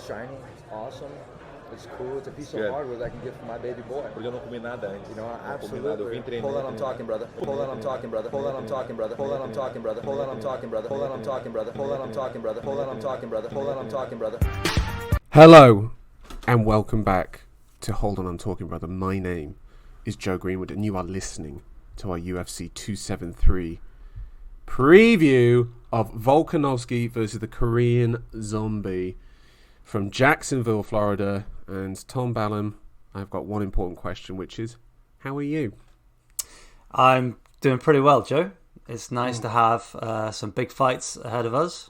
It's shiny. It's awesome. It's cool. It's a piece of hardware that I can give for my baby boy. Porque eu não comi nada antes. You know, absolutely. Hold on, I'm talking, brother. Hold on, I'm talking, brother. Hold on, I'm talking, brother. Hold on, I'm talking, brother. Hold on, I'm talking, brother. Hold on, I'm talking, brother. Hold on, I'm talking, brother. Hold on, I'm talking, brother. Hold on, I'm talking, brother. Hello, and welcome back to Hold On, I'm Talking, Brother. My name is Joe Greenwood, and you are listening to our UFC 273 preview of Volkanovski versus the Korean Zombie from Jacksonville, Florida. And Tom Ballum, I've got one important question, which is, how are you? I'm doing pretty well, Joe. It's nice to have some big fights ahead of us,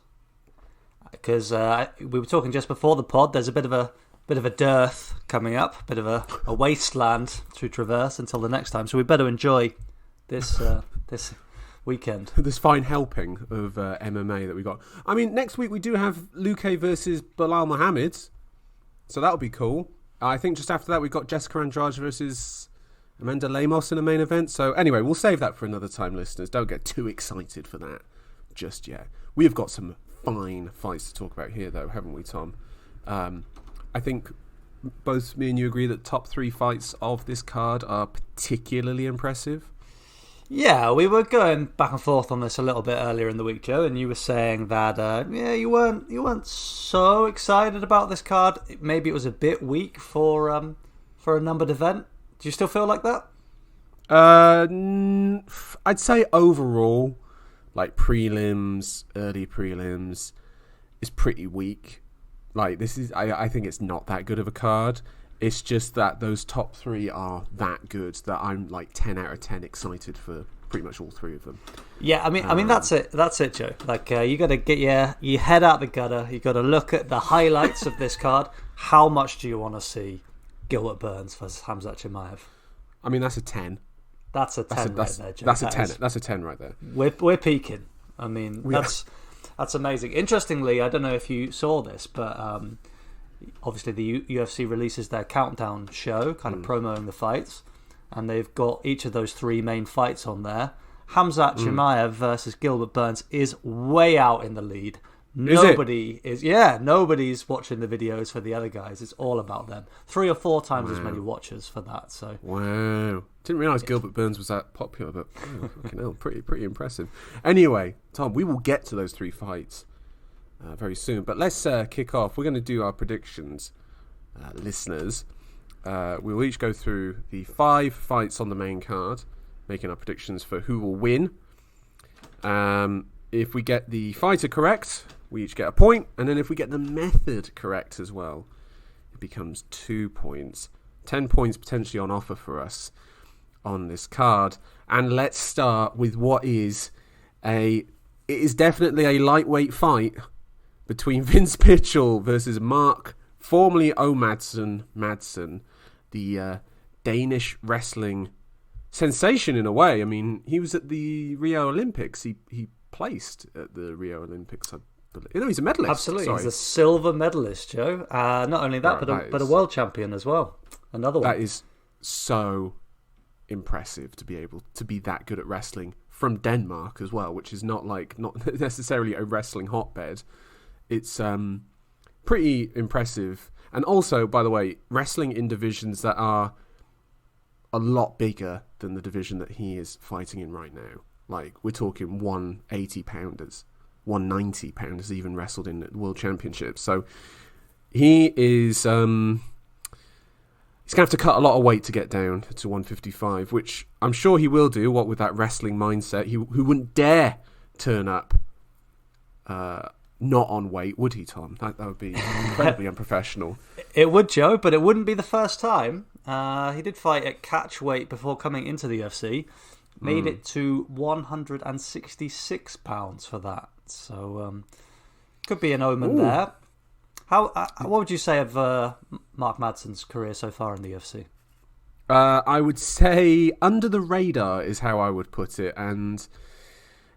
because we were talking just before the pod. There's a bit of a dearth coming up, a bit of a wasteland to traverse until the next time. So we better enjoy this this weekend. This fine helping of MMA that we got. I mean, next week we do have Luque versus Bilal Muhammad, so that'll be cool. I think just after that we've got Jessica Andrade versus Amanda Lemos in the main event. So anyway, we'll save that for another time, listeners. Don't get too excited for that just yet. We have got some fine fights to talk about here, though, haven't we, Tom? I think both me and you agree that top three fights of this card are particularly impressive. Yeah, we were going back and forth on this a little bit earlier in the week, Joe, and you were saying that you weren't so excited about this card. Maybe it was a bit weak for a numbered event. Do you still feel like that? I'd say overall, like prelims, early prelims, is pretty weak. Like this is, I think it's not that good of a card. It's just that those top three are that good that I'm like 10 out of 10 excited for pretty much all three of them. Yeah, I mean that's it, Joe. Like you got to get your head out the gutter. You got to look at the highlights of this card. How much do you want to see Gilbert Burns versus Khamzat Chimaev? I mean, that's a 10. That's a 10 right there, Joe. That's a 10. That's a 10 right there. We're peaking. I mean, that's amazing. Interestingly, I don't know if you saw this, but obviously the UFC releases their countdown show, kind of promoting the fights, and they've got each of those three main fights on there. Khamzat Chimaev versus Gilbert Burns is way out in the lead. Nobody's watching the videos for the other guys. It's all about them. 3 or 4 times as many watchers for that. So wow, didn't realise Gilbert Burns was that popular, but fucking hell, pretty impressive. Anyway, Tom, we will get to those three fights very soon. But let's kick off. We're going to do our predictions, listeners. We will each go through the 5 fights on the main card, making our predictions for who will win. If we get the fighter correct, we each get a point, and then if we get the method correct as well, it becomes 2 points. 10 points potentially on offer for us on this card. And let's start with what is it is definitely a lightweight fight between Vince Pitchell versus Mark, formerly Madsen, the Danish wrestling sensation in a way. I mean, he was at the Rio Olympics. He placed at the Rio Olympics. He's a medalist. Absolutely, Sorry. He's a silver medalist, Joe. Not only that, but a world champion as well. Another one. That is so impressive to be able to be that good at wrestling from Denmark as well, which is not necessarily a wrestling hotbed. It's pretty impressive. And also, by the way, wrestling in divisions that are a lot bigger than the division that he is fighting in right now. Like, we're talking 180-pounders, 190-pounders even wrestled in the World Championships. So he is... he's going to have to cut a lot of weight to get down to 155, which I'm sure he will do, what with that wrestling mindset. Who wouldn't dare turn up not on weight, would he, Tom? That would be incredibly unprofessional. It would, Joe, but it wouldn't be the first time. He did fight at catch weight before coming into the UFC. Made it to 166 pounds for that. So could be an omen there. What would you say of Mark Madsen's career so far in the UFC? I would say under the radar is how I would put it, and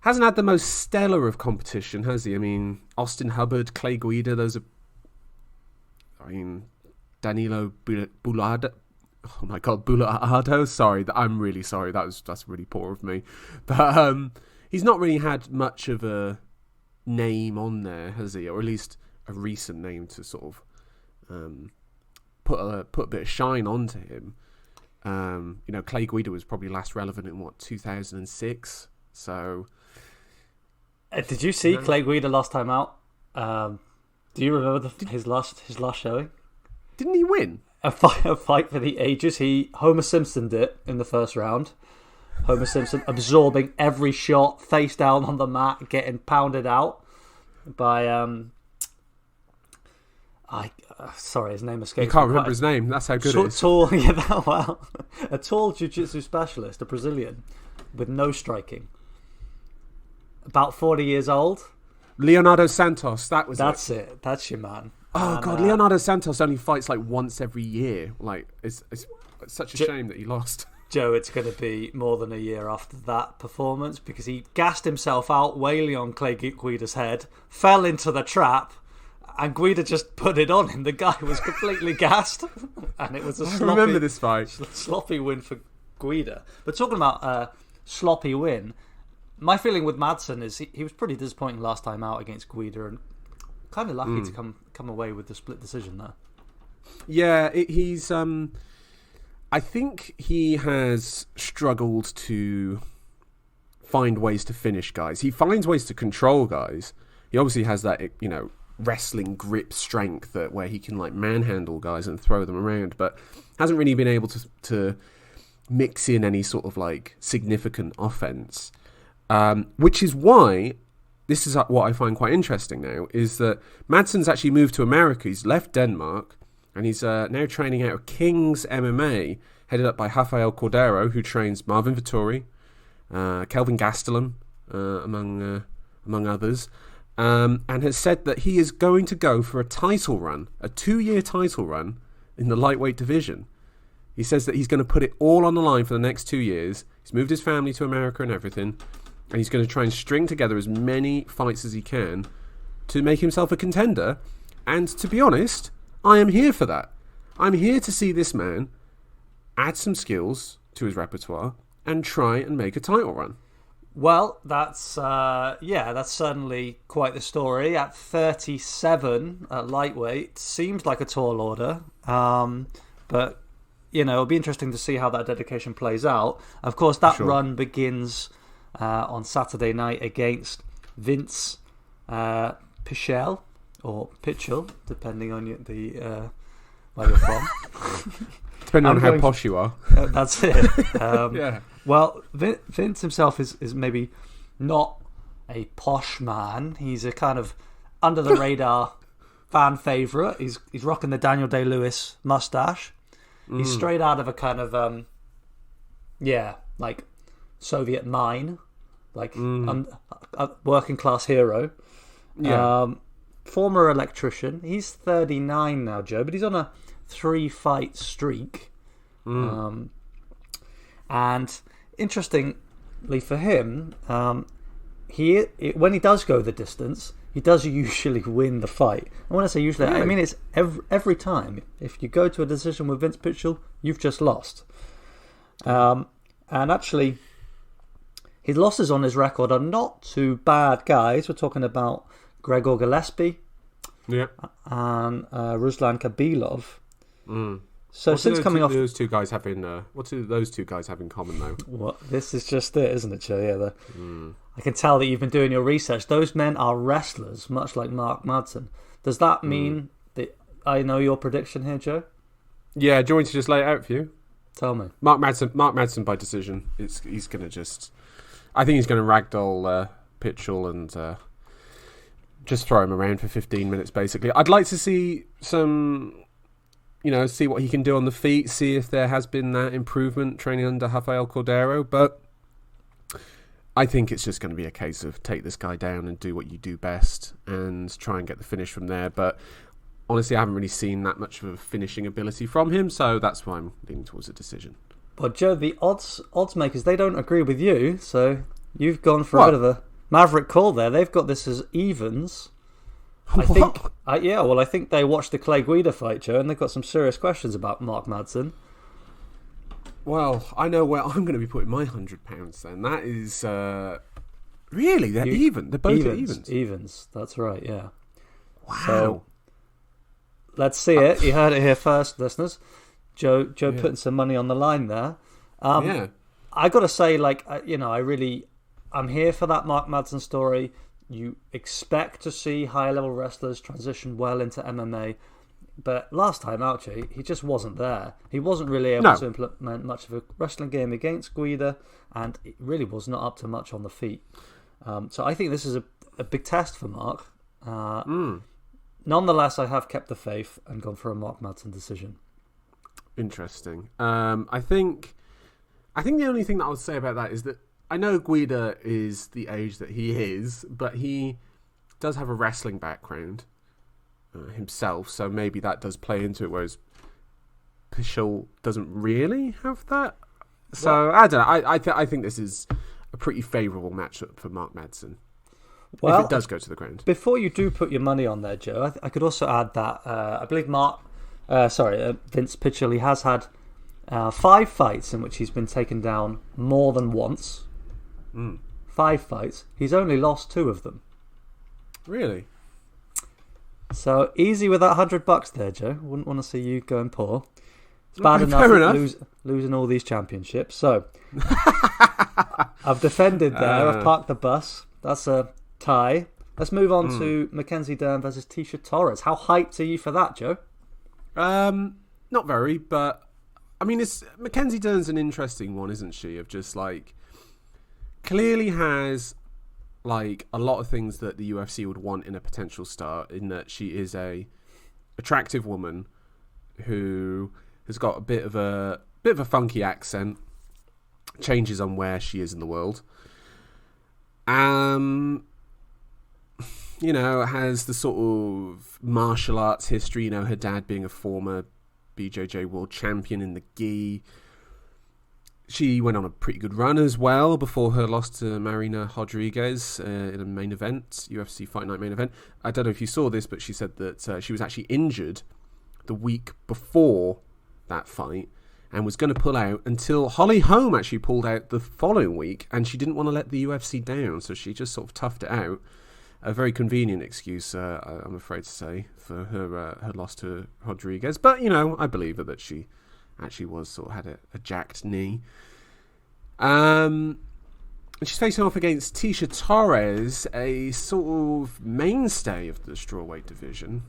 hasn't had the most stellar of competition, has he? I mean, Austin Hubbard, Clay Guida, those are... I mean, Danilo Bulado. Oh my God, Bulado. Sorry, I'm really sorry. That's really poor of me. But he's not really had much of a name on there, has he? Or at least a recent name to sort of put a bit of shine onto him. Clay Guida was probably last relevant in 2006. So, did you see Clay Guida last time out? Do you remember his last showing? Didn't he win? A fight for the ages. He Homer Simpsoned it in the first round. Homer Simpson absorbing every shot, face down on the mat, getting pounded out by sorry, his name escapes me. You can't remember his name. That's how good it is. A tall jiu-jitsu specialist, a Brazilian, with no striking. About 40 years old. Leonardo Santos. That's it. That's your man. Oh, God. Leonardo Santos only fights like once every year. Like, it's such a shame that he lost. Joe, it's going to be more than a year after that performance because he gassed himself out, wailing on Clay Guida's head, fell into the trap, and Guida just put it on him. The guy was completely gassed, and it was a remember this fight. Sloppy win for Guida. But talking about sloppy win, my feeling with Madsen is he was pretty disappointing last time out against Guida, and kind of lucky to come away with the split decision there. Yeah, he's. I think he has struggled to find ways to finish guys. He finds ways to control guys. He obviously has that, wrestling grip strength where he can like manhandle guys and throw them around, but hasn't really been able to mix in any sort of like significant offense. Which is why this is what I find quite interesting now is that Madsen's actually moved to America. He's left Denmark. And he's now training out of King's MMA, headed up by Rafael Cordeiro, who trains Marvin Vettori, Kelvin Gastelum, among others, and has said that he is going to go for a 2-year title run in the lightweight division. He says that he's going to put it all on the line for the next 2 years. He's moved his family to America and everything, and he's going to try and string together as many fights as he can to make himself a contender. And to be honest, I am here for that. I'm here to see this man add some skills to his repertoire and try and make a title run. Well, that's certainly quite the story. At 37 at lightweight, seems like a tall order. But, it'll be interesting to see how that dedication plays out. Of course, that run begins on Saturday night against Vince Pichel. Or Pitchell, depending on where you're from. Depending on how posh you are. That's it. Yeah. Well, Vince himself is maybe not a posh man. He's a kind of under-the-radar fan favourite. He's rocking the Daniel Day-Lewis mustache. He's straight out of a kind of, like Soviet mine. Like a working-class hero. Yeah. Former electrician. He's 39 now, Joe, but he's on a 3-fight streak. And interestingly for him, when he does go the distance, he does usually win the fight. And when I say usually, really? I mean it's every time. If you go to a decision with Vince Pitchell, you've just lost. And actually, his losses on his record are not too bad, guys. We're talking about Gregor Gillespie, and Ruslan Khabilov. So since coming off, those two guys have what do those two guys have in common, though? What this is just it, isn't it, Joe? Yeah, I can tell that you've been doing your research. Those men are wrestlers, much like Mark Madsen. Does that mean that I know your prediction here, Joe? Yeah, do you want me to just lay it out for you? Tell me. Mark Madsen by decision. He's going to I think he's going to ragdoll Pitchell and just throw him around for 15 minutes, basically. I'd like to see some, see what he can do on the feet, see if there has been that improvement training under Rafael Cordeiro, but I think it's just going to be a case of take this guy down and do what you do best and try and get the finish from there. But honestly, I haven't really seen that much of a finishing ability from him, so that's why I'm leaning towards a decision. But Joe, the odds makers, they don't agree with you, so you've gone for a bit of a maverick call there. They've got this as evens. I think they watched the Clay Guida fight, Joe, and they've got some serious questions about Mark Madsen. Well, I know where I'm going to be putting my £100 then. That is really they're even. They're both evens. Evens. That's right. Yeah. Wow. So, let's see it. You heard it here first, listeners. Joe putting some money on the line there. I got to say, I'm here for that Mark Madsen story. You expect to see high-level wrestlers transition well into MMA. But last time out, Jay, he just wasn't there. He wasn't really able to implement much of a wrestling game against Guida, and it really was not up to much on the feet. So I think this is a big test for Mark. Nonetheless, I have kept the faith and gone for a Mark Madsen decision. Interesting. I think the only thing that I would say about that is that I know Guida is the age that he is, but he does have a wrestling background himself, so maybe that does play into it, whereas Pichel doesn't really have that. So I don't know. I think this is a pretty favourable matchup for Mark Madsen. Well, if it does go to the ground. Before you do put your money on there, Joe, I could also add that I believe Vince Pichel, he has had 5 fights in which he's been taken down more than once. 5 fights. He's only lost 2 of them. Really? So easy with that $100 there, Joe. Wouldn't want to see you going poor. It's bad enough losing all these championships. So I've defended there. I've parked the bus. That's a tie. Let's move on to Mackenzie Dern versus Tisha Torres. How hyped are you for that, Joe? Not very, but I mean, Mackenzie Dern's an interesting one, isn't she? Of just like clearly has like a lot of things that the UFC would want in a potential star, in that she is a attractive woman who has got a bit of a funky accent, changes on where she is in the world. Has the sort of martial arts history, her dad being a former BJJ world champion in the gi. She went on a pretty good run as well before her loss to Marina Rodriguez in a main event, UFC Fight Night main event. I don't know if you saw this, but she said that she was actually injured the week before that fight and was going to pull out until Holly Holm actually pulled out the following week, and she didn't want to let the UFC down, so she just sort of toughed it out. A very convenient excuse, I'm afraid to say, for her loss to Rodriguez. But, I believe her that she actually had a jacked knee. And she's facing off against Tisha Torres, a sort of mainstay of the strawweight division.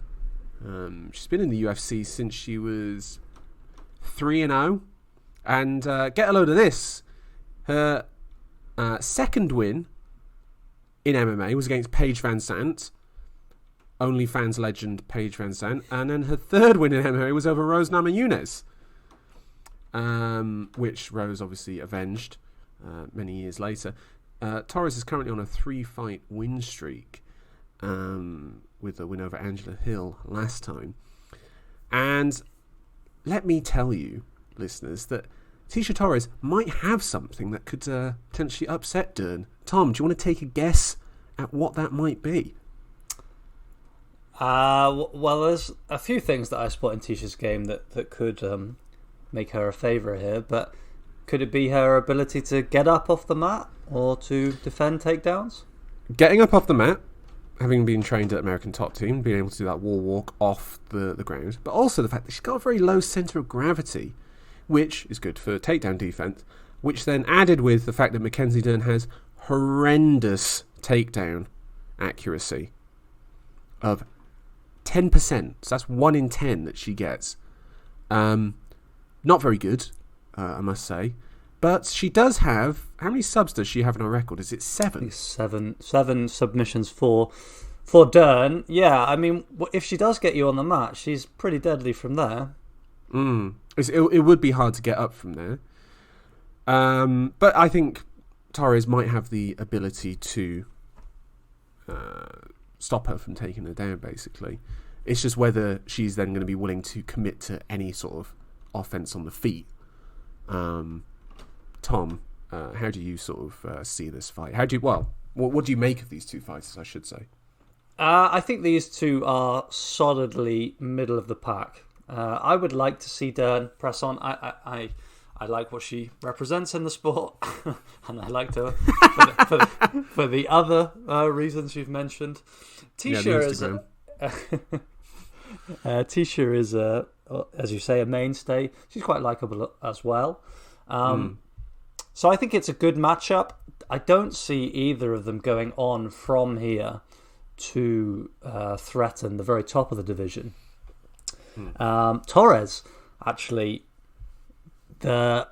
She's been in the UFC since she was 3-0. And get a load of this. Her second win in MMA was against Paige Van Sant, OnlyFans legend Paige Van Sant, and then her third win in MMA was over Rose Namajunas, which Rose obviously avenged many years later. Torres is currently on a 3-fight win streak, with a win over Angela Hill last time. And let me tell you, listeners, that Tisha Torres might have something that could potentially upset Dern. Tom, do you want to take a guess at what that might be? Well, there's a few things that I spot in Tisha's game that could make her a favourite here, but could it be her ability to get up off the mat or to defend takedowns? Getting up off the mat, having been trained at American Top Team, being able to do that wall walk off the ground, but also the fact that she's got a very low centre of gravity, which is good for takedown defense, which then added with the fact that Mackenzie Dern has horrendous takedown accuracy of 10%. So that's 1 in 10 that she gets. Not very good, I must say. But she does have... How many subs does she have on her record? Is it 7? Seven submissions for Dern. Yeah, I mean, if she does get you on the mat, she's pretty deadly from there. It would be hard to get up from there. But I think Torres might have the ability to stop her from taking her down, basically. It's just whether she's then going to be willing to commit to any sort of offense on the feet. Tom, how do you sort of see this fight? What do you make of these two fighters, I should say? I think these two are solidly middle of the pack. I would like to see Dern press on. I like what she represents in the sport, and I like to for the Tisha is, as you say, a mainstay. She's quite likable as well. So I think it's a good matchup. I don't see either of them going on from here to threaten the very top of the division. Torres, actually, the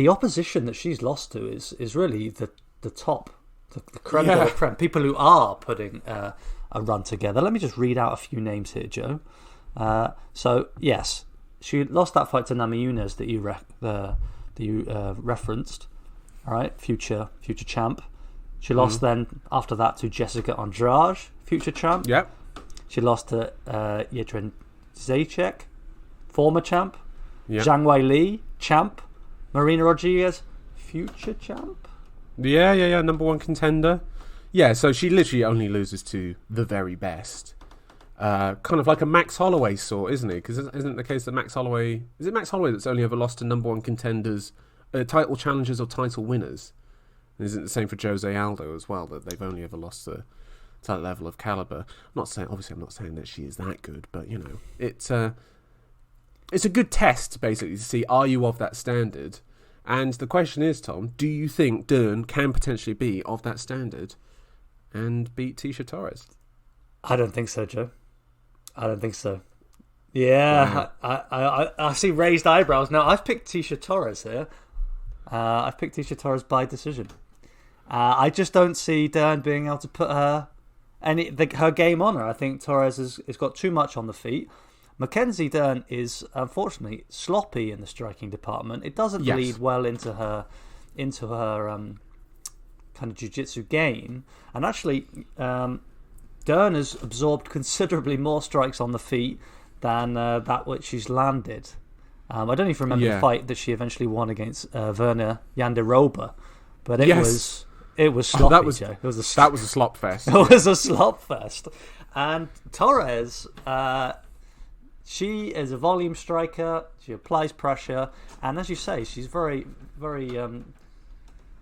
opposition that she's lost to is really the top, the creme de la creme. People who are putting a run together. Let me just read out a few names here, Joe. So yes, she lost that fight to Namajunas that you referenced. All right, future champ. She lost then after that to Jessica Andrade, future champ. Yep. She lost to Yetrin Zaychek, former champ. Yep. Zhang Wei Li, champ. Marina Rodriguez, future champ. Yeah. Number one contender. Yeah, so she literally only loses to the very best. Kind of like a Max Holloway sort, isn't it? Because isn't it the case that Max Holloway that's only ever lost to number one contenders, title challengers or title winners? And isn't it the same for Jose Aldo as well, that they've only ever lost to that level of caliber? I'm not saying that she is that good, but you know, it's a good test basically to see, are you of that standard? And the question is, Tom, do you think Dern can potentially be of that standard and beat Tisha Torres? I don't think so, Joe. I don't think so. Yeah, wow. I see raised eyebrows. Now, I've picked Tisha Torres here. I've picked Tisha Torres by decision. I just don't see Dern being able to put her game on her. I think Torres has got too much on the feet. Mackenzie Dern is unfortunately sloppy in the striking department. It doesn't lead well into her kind of jiu-jitsu game. And actually, Dern has absorbed considerably more strikes on the feet than that which she's landed. I don't even remember the fight that she eventually won against Verna Jandiroba, but it was sloppy. That was a slop fest. It was a slop fest. And Torres, she is a volume striker. She applies pressure, and as you say, she's very, very.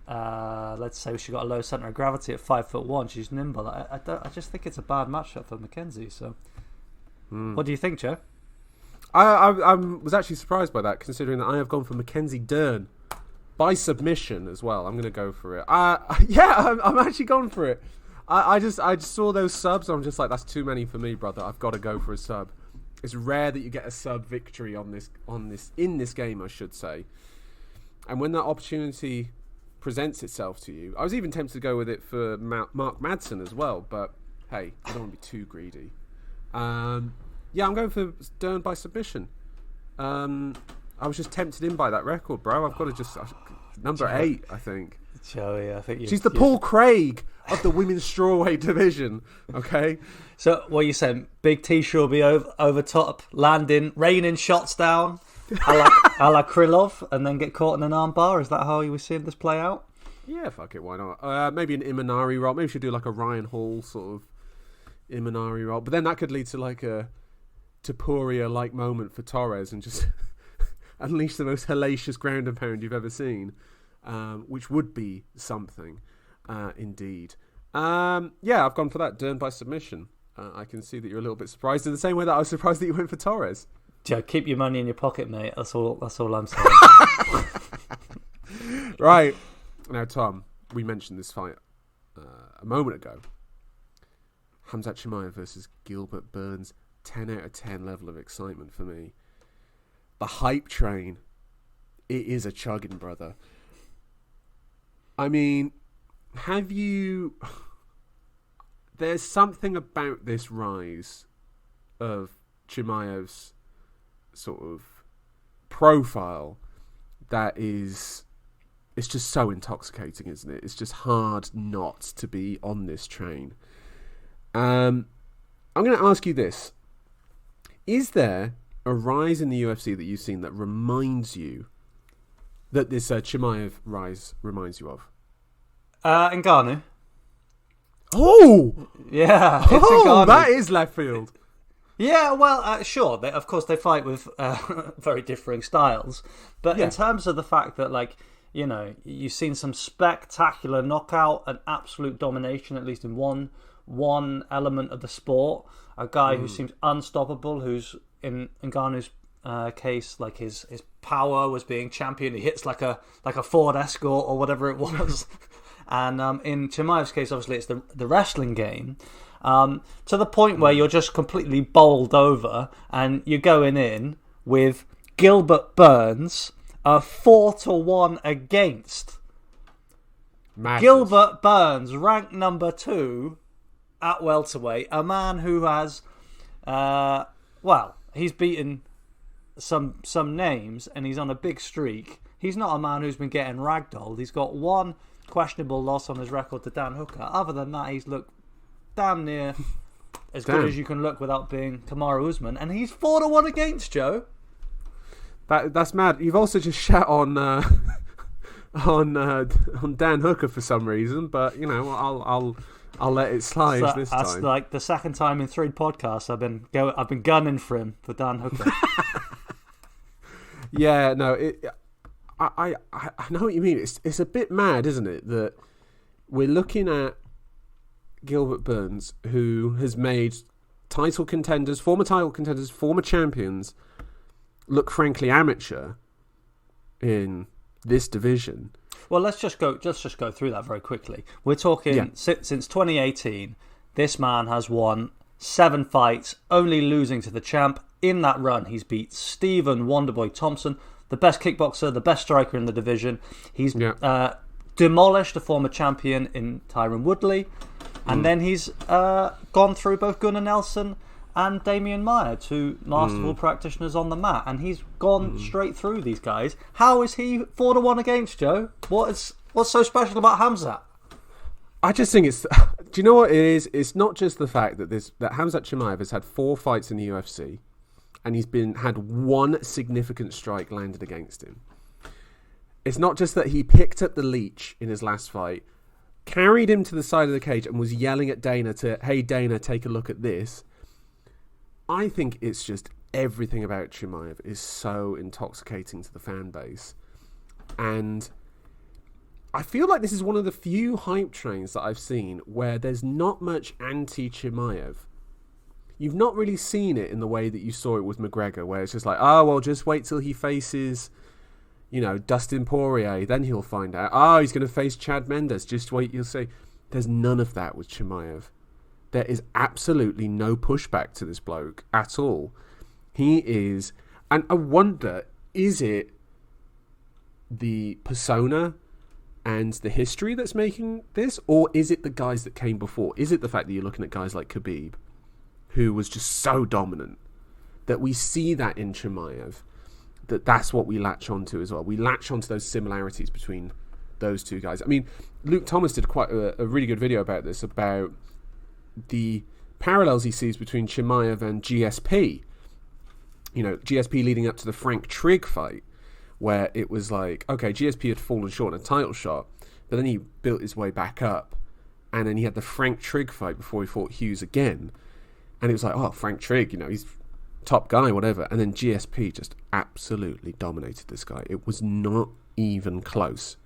Let's say she got a low center of gravity at 5'1". She's nimble. I just think it's a bad matchup for Mackenzie. So, what do you think, Joe? I was actually surprised by that, considering that I have gone for Mackenzie Dern by submission as well. I'm going to go for it. I'm actually gone for it. I just saw those subs. I'm just like, that's too many for me, brother. I've got to go for a sub. It's rare that you get a sub victory in this game, I should say. And when that opportunity presents itself to you, I was even tempted to go with it for Mark Madsen as well, but hey, I don't want to be too greedy. I'm going for Dern by submission. I was just tempted in by that record, bro. I've got to just number 8, I think. Joey, I think she's the Paul Craig of the women's strawweight division. Okay. So what are you saying? Big Tisha will be over top, raining shots down, a la Krylov, and then get caught in an arm bar. Is that how you were seeing this play out? Yeah, fuck it, why not? Maybe an Imanari roll. Maybe she'll do like a Ryan Hall sort of Imanari roll. But then that could lead to like a Topuria-like moment for Torres and just unleash the most hellacious ground and pound you've ever seen, which would be something, indeed. I've gone for that, Dern by submission. I can see that you're a little bit surprised in the same way that I was surprised that you went for Torres. Joe, keep your money in your pocket, mate. That's all I'm saying. Right. Now, Tom, we mentioned this fight a moment ago. Khamzat Chimaev versus Gilbert Burns. 10 out of 10 level of excitement for me. The hype train, it is a chugging, brother. I mean, there's something about this rise of Chimaev's sort of profile that it's just so intoxicating, isn't it? It's just hard not to be on this train. I'm going to ask you this. Is there a rise in the UFC that you've seen that reminds you that this Chimaev rise reminds you of? Ngannou. Oh! Yeah, it's Ngannou. That is left field. Yeah, well, sure. Of course, they fight with very differing styles. But in terms of the fact that, like, you know, you've seen some spectacular knockout and absolute domination, at least in one element of the sport. a guy who seems unstoppable, who's in Ngannou's case, like his power was being championed. He hits like a Ford Escort or whatever it was. And in Chimaev's case, obviously, it's the wrestling game. To the point where you're just completely bowled over and you're going in with Gilbert Burns, a 4-1 against. Madness. Gilbert Burns, ranked number 2 at welterweight, a man who has, he's beaten some names and he's on a big streak. He's not a man who's been getting ragdolled. He's got one questionable loss on his record to Dan Hooker. Other than that, he's looked damn near as good as you can look without being Kamaru Usman, and he's 4-1 against, Joe. That's mad. You've also just shat on Dan Hooker for some reason, but you know I'll let it slide this time. That's like the second time in 3 podcasts I've been gunning for him for Dan Hooker. Yeah, no, I know what you mean. It's a bit mad, isn't it, that we're looking at Gilbert Burns, who has made former title contenders, former champions, look frankly amateur in this division. Well, let's just go through that very quickly. We're talking since 2018. This man has won 7 fights, only losing to the champ. In that run, he's beat Stephen Wonderboy Thompson, the best kickboxer, the best striker in the division. He's demolished a former champion in Tyron Woodley. And then he's gone through both Gunnar Nelson and Damian Maia, 2 masterful practitioners on the mat. And he's gone straight through these guys. How is he 4-1 against, Joe? What's so special about Khamzat? I just think it's... Do you know what it is? It's not just the fact that Khamzat Chimaev has had 4 fights in the UFC and he's had 1 significant strike landed against him. It's not just that he picked up the leech in his last fight, carried him to the side of the cage and was yelling at Dana hey Dana, take a look at this. I think it's just everything about Chimaev is so intoxicating to the fan base. And I feel like this is one of the few hype trains that I've seen where there's not much anti-Chimaev. You've not really seen it in the way that you saw it with McGregor, where it's just like, oh, well, just wait till he faces, Dustin Poirier, then he'll find out. Oh, he's going to face Chad Mendes, just wait, you'll see. There's none of that with Chimaev. There is absolutely no pushback to this bloke at all. He is, and I wonder, is it the persona and the history that's making this, or is it the guys that came before? Is it the fact that you're looking at guys like Khabib, who was just so dominant, that we see that in Chimaev, that's what we latch onto as well. We latch onto those similarities between those 2 guys. I mean, Luke Thomas did quite a really good video about this, about the parallels he sees between Chimaev and GSP. GSP leading up to the Frank Trigg fight, where it was like, okay, GSP had fallen short in a title shot, but then he built his way back up, and then he had the Frank Trigg fight before he fought Hughes again, and it was like, oh, Frank Trigg, he's top guy, whatever, and then GSP just absolutely dominated this guy. It was not even close.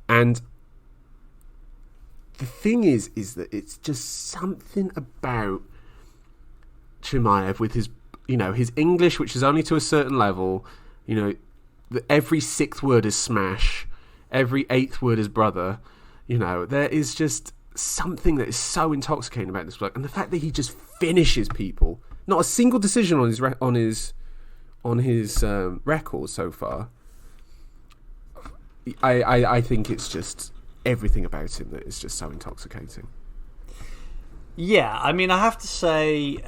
And the thing is that it's just something about Chimaev with his English, which is only to a certain level. Every 6th word is smash, every 8th word is brother. There is just something that is so intoxicating about this bloke, and the fact that he just finishes people. Not a single decision on his record so far. I think it's just everything about him that is just so intoxicating. Yeah, I mean, I have to say,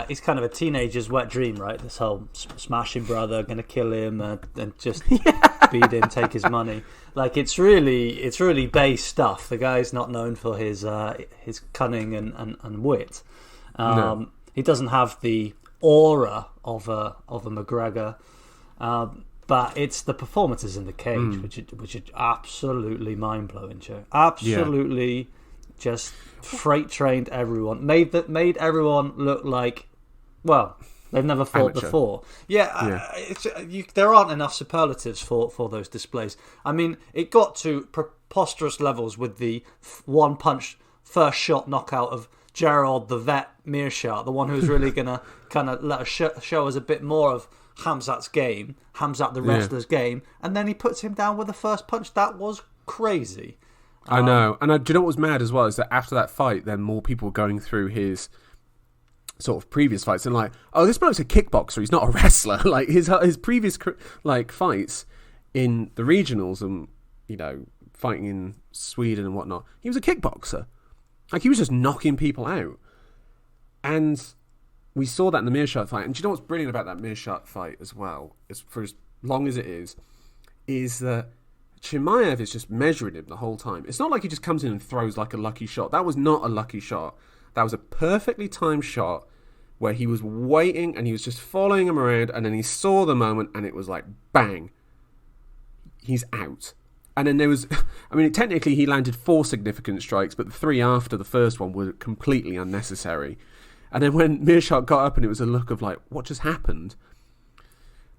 it's kind of a teenager's wet dream, right? This whole smashing brother, going to kill him and just beat him, take his money. Like, it's really base stuff. The guy's not known for his cunning and wit. No. He doesn't have the aura of a McGregor, but it's the performances in the cage which are absolutely mind blowing, Joe. Absolutely, just freight trained everyone. Made everyone look like, well, they've never fought before. There aren't enough superlatives for those displays. I mean, it got to preposterous levels with the 1-punch first shot knockout of Gerald, the vet Meerschaert, the one who's really going to kind of let us show us a bit more of Khamzat's game, Khamzat the wrestler's game, and then he puts him down with the first punch. That was crazy. I know. And do you know what was mad as well is that after that fight, then more people were going through his sort of previous fights and like, oh, this bloke's a kickboxer. He's not a wrestler. Like his previous like fights in the regionals and, you know, fighting in Sweden and whatnot, he was a kickboxer. Like he was just knocking people out. And we saw that in the Meerschaert fight. And do you know what's brilliant about that Meerschaert fight as well, as for as long as it is that Chimaev is just measuring him the whole time. It's not like he just comes in and throws like a lucky shot. That was not a lucky shot. That was a perfectly timed shot where he was waiting and he was just following him around, and then he saw the moment and it was like, bang, he's out. And then there was, I mean, technically he landed 4 significant strikes, but the 3 after the first one were completely unnecessary. And then when Meerschaert got up and it was a look of like, what just happened?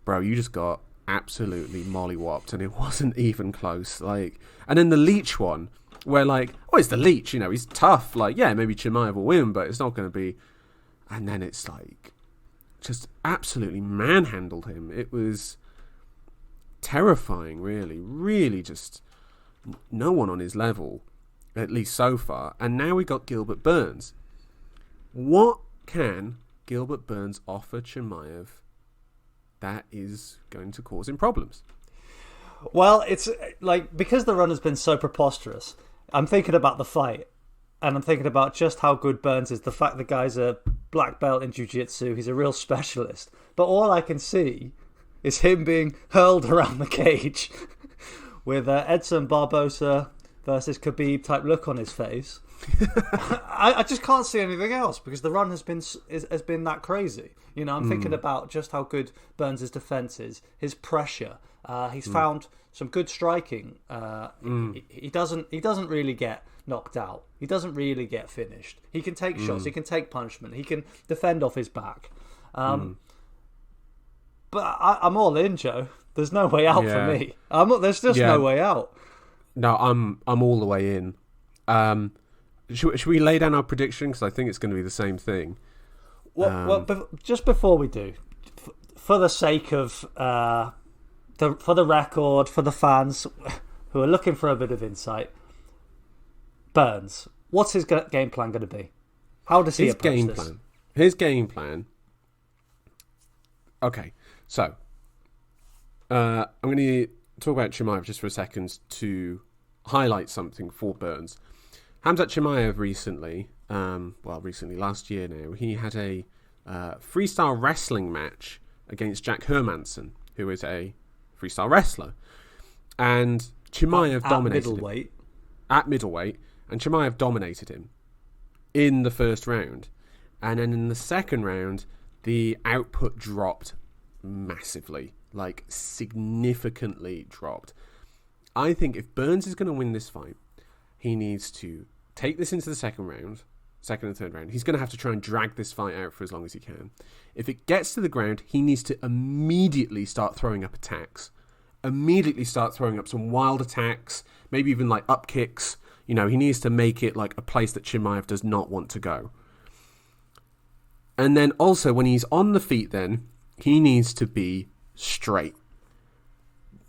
Bro, you just got absolutely mollywopped and it wasn't even close. Like, and then the Leech one, where like, oh, it's the Leech, you know, he's tough. Like, yeah, maybe Chimaev will win, but it's not going to be. And then it's like, just absolutely manhandled him. It was terrifying, really just no one on his level, at least so far. And now we got Gilbert Burns. What can Gilbert Burns offer Chimaev that is going to cause him problems? Well, it's like, because the run has been so preposterous, I'm thinking about the fight, and I'm thinking about just how good Burns is. The fact the guy's a black belt in jiu-jitsu, he's a real specialist. But all I can see is him being hurled around the cage with Edson Barbosa versus Khabib type look on his face. I just can't see anything else because the run has been that crazy. You know, I'm thinking about just how good Burns' defense is, his pressure. He's found some good striking. He doesn't really get knocked out. He doesn't really get finished. He can take shots. He can take punishment. He can defend off his back. But I'm all in, Joe. There's no way out for me. There's just no way out. No, I'm all the way in. Should we lay down our prediction? Because I think it's going to be the same thing. Well, just before we do, for the sake of for the record, for the fans who are looking for a bit of insight, Burns, what's his game plan going to be? How does he approach this? His game plan. Okay, so I'm going to talk about Chimaev just for a second to highlight something for Burns. Khamzat Chimaev recently, last year now, he had a freestyle wrestling match against Jack Hermansson, who is a freestyle wrestler. And Chimaev dominated him. At middleweight. And Chimaev dominated him in the first round. And then in the second round, the output dropped massively. Like, significantly dropped. I think if Burns is going to win this fight, he needs to take this into the second and third round. He's going to have to try and drag this fight out for as long as he can. If it gets to the ground, he needs to immediately start throwing up attacks. Immediately start throwing up some wild attacks, maybe even like up kicks. You know, he needs to make it like a place that Chimaev does not want to go. And then also when he's on the feet then, he needs to be straight.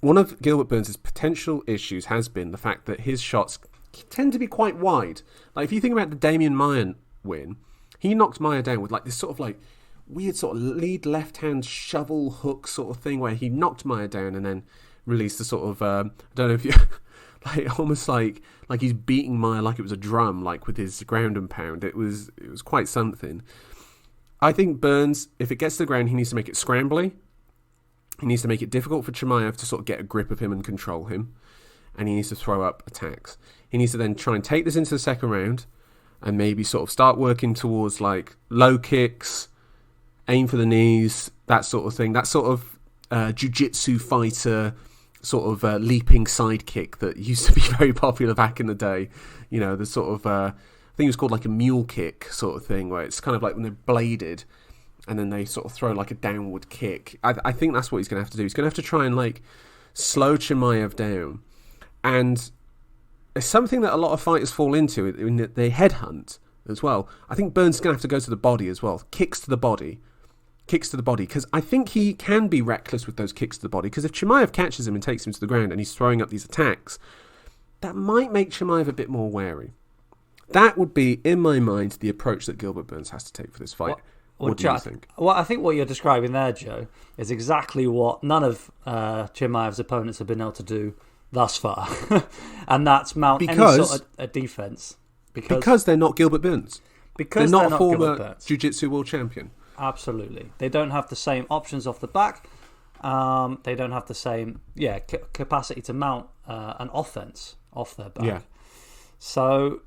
One of Gilbert Burns' potential issues has been the fact that his shots tend to be quite wide. Like, if you think about the Damian Maia win, he knocked Maia down with like this sort of like weird sort of lead left-hand shovel hook sort of thing where he knocked Maia down and then released the sort of, I don't know if you, like almost like he's beating Maia like it was a drum, like with his ground and pound. It was quite something. I think Burns, if it gets to the ground, he needs to make it scrambly. He needs to make it difficult for Chimaev to sort of get a grip of him and control him. And he needs to throw up attacks. He needs to then try and take this into the second round and maybe sort of start working towards like low kicks, aim for the knees, that sort of thing. That sort of jiu-jitsu fighter sort of leaping side kick that used to be very popular back in the day. You know, the sort of, I think it was called like a mule kick sort of thing where it's kind of like when they're bladed and then they sort of throw like a downward kick. I think that's what he's going to have to do. He's going to have to try and like slow Chimaev down. And it's something that a lot of fighters fall into in that they headhunt as well. I think Burns is going to have to go to the body as well. Kicks to the body, because I think he can be reckless with those kicks to the body, because if Chimaev catches him and takes him to the ground and he's throwing up these attacks, that might make Chimaev a bit more wary. That would be, in my mind, the approach that Gilbert Burns has to take for this fight. What do you think? Well, I think what you're describing there, Joe, is exactly what none of Chimaev's opponents have been able to do thus far. And that's mount any sort of a defense. Because they're not Gilbert Burns. Because they're not a former Jiu-Jitsu world champion. Absolutely. They don't have the same options off the back. They don't have the same capacity to mount an offense off their back. Yeah. So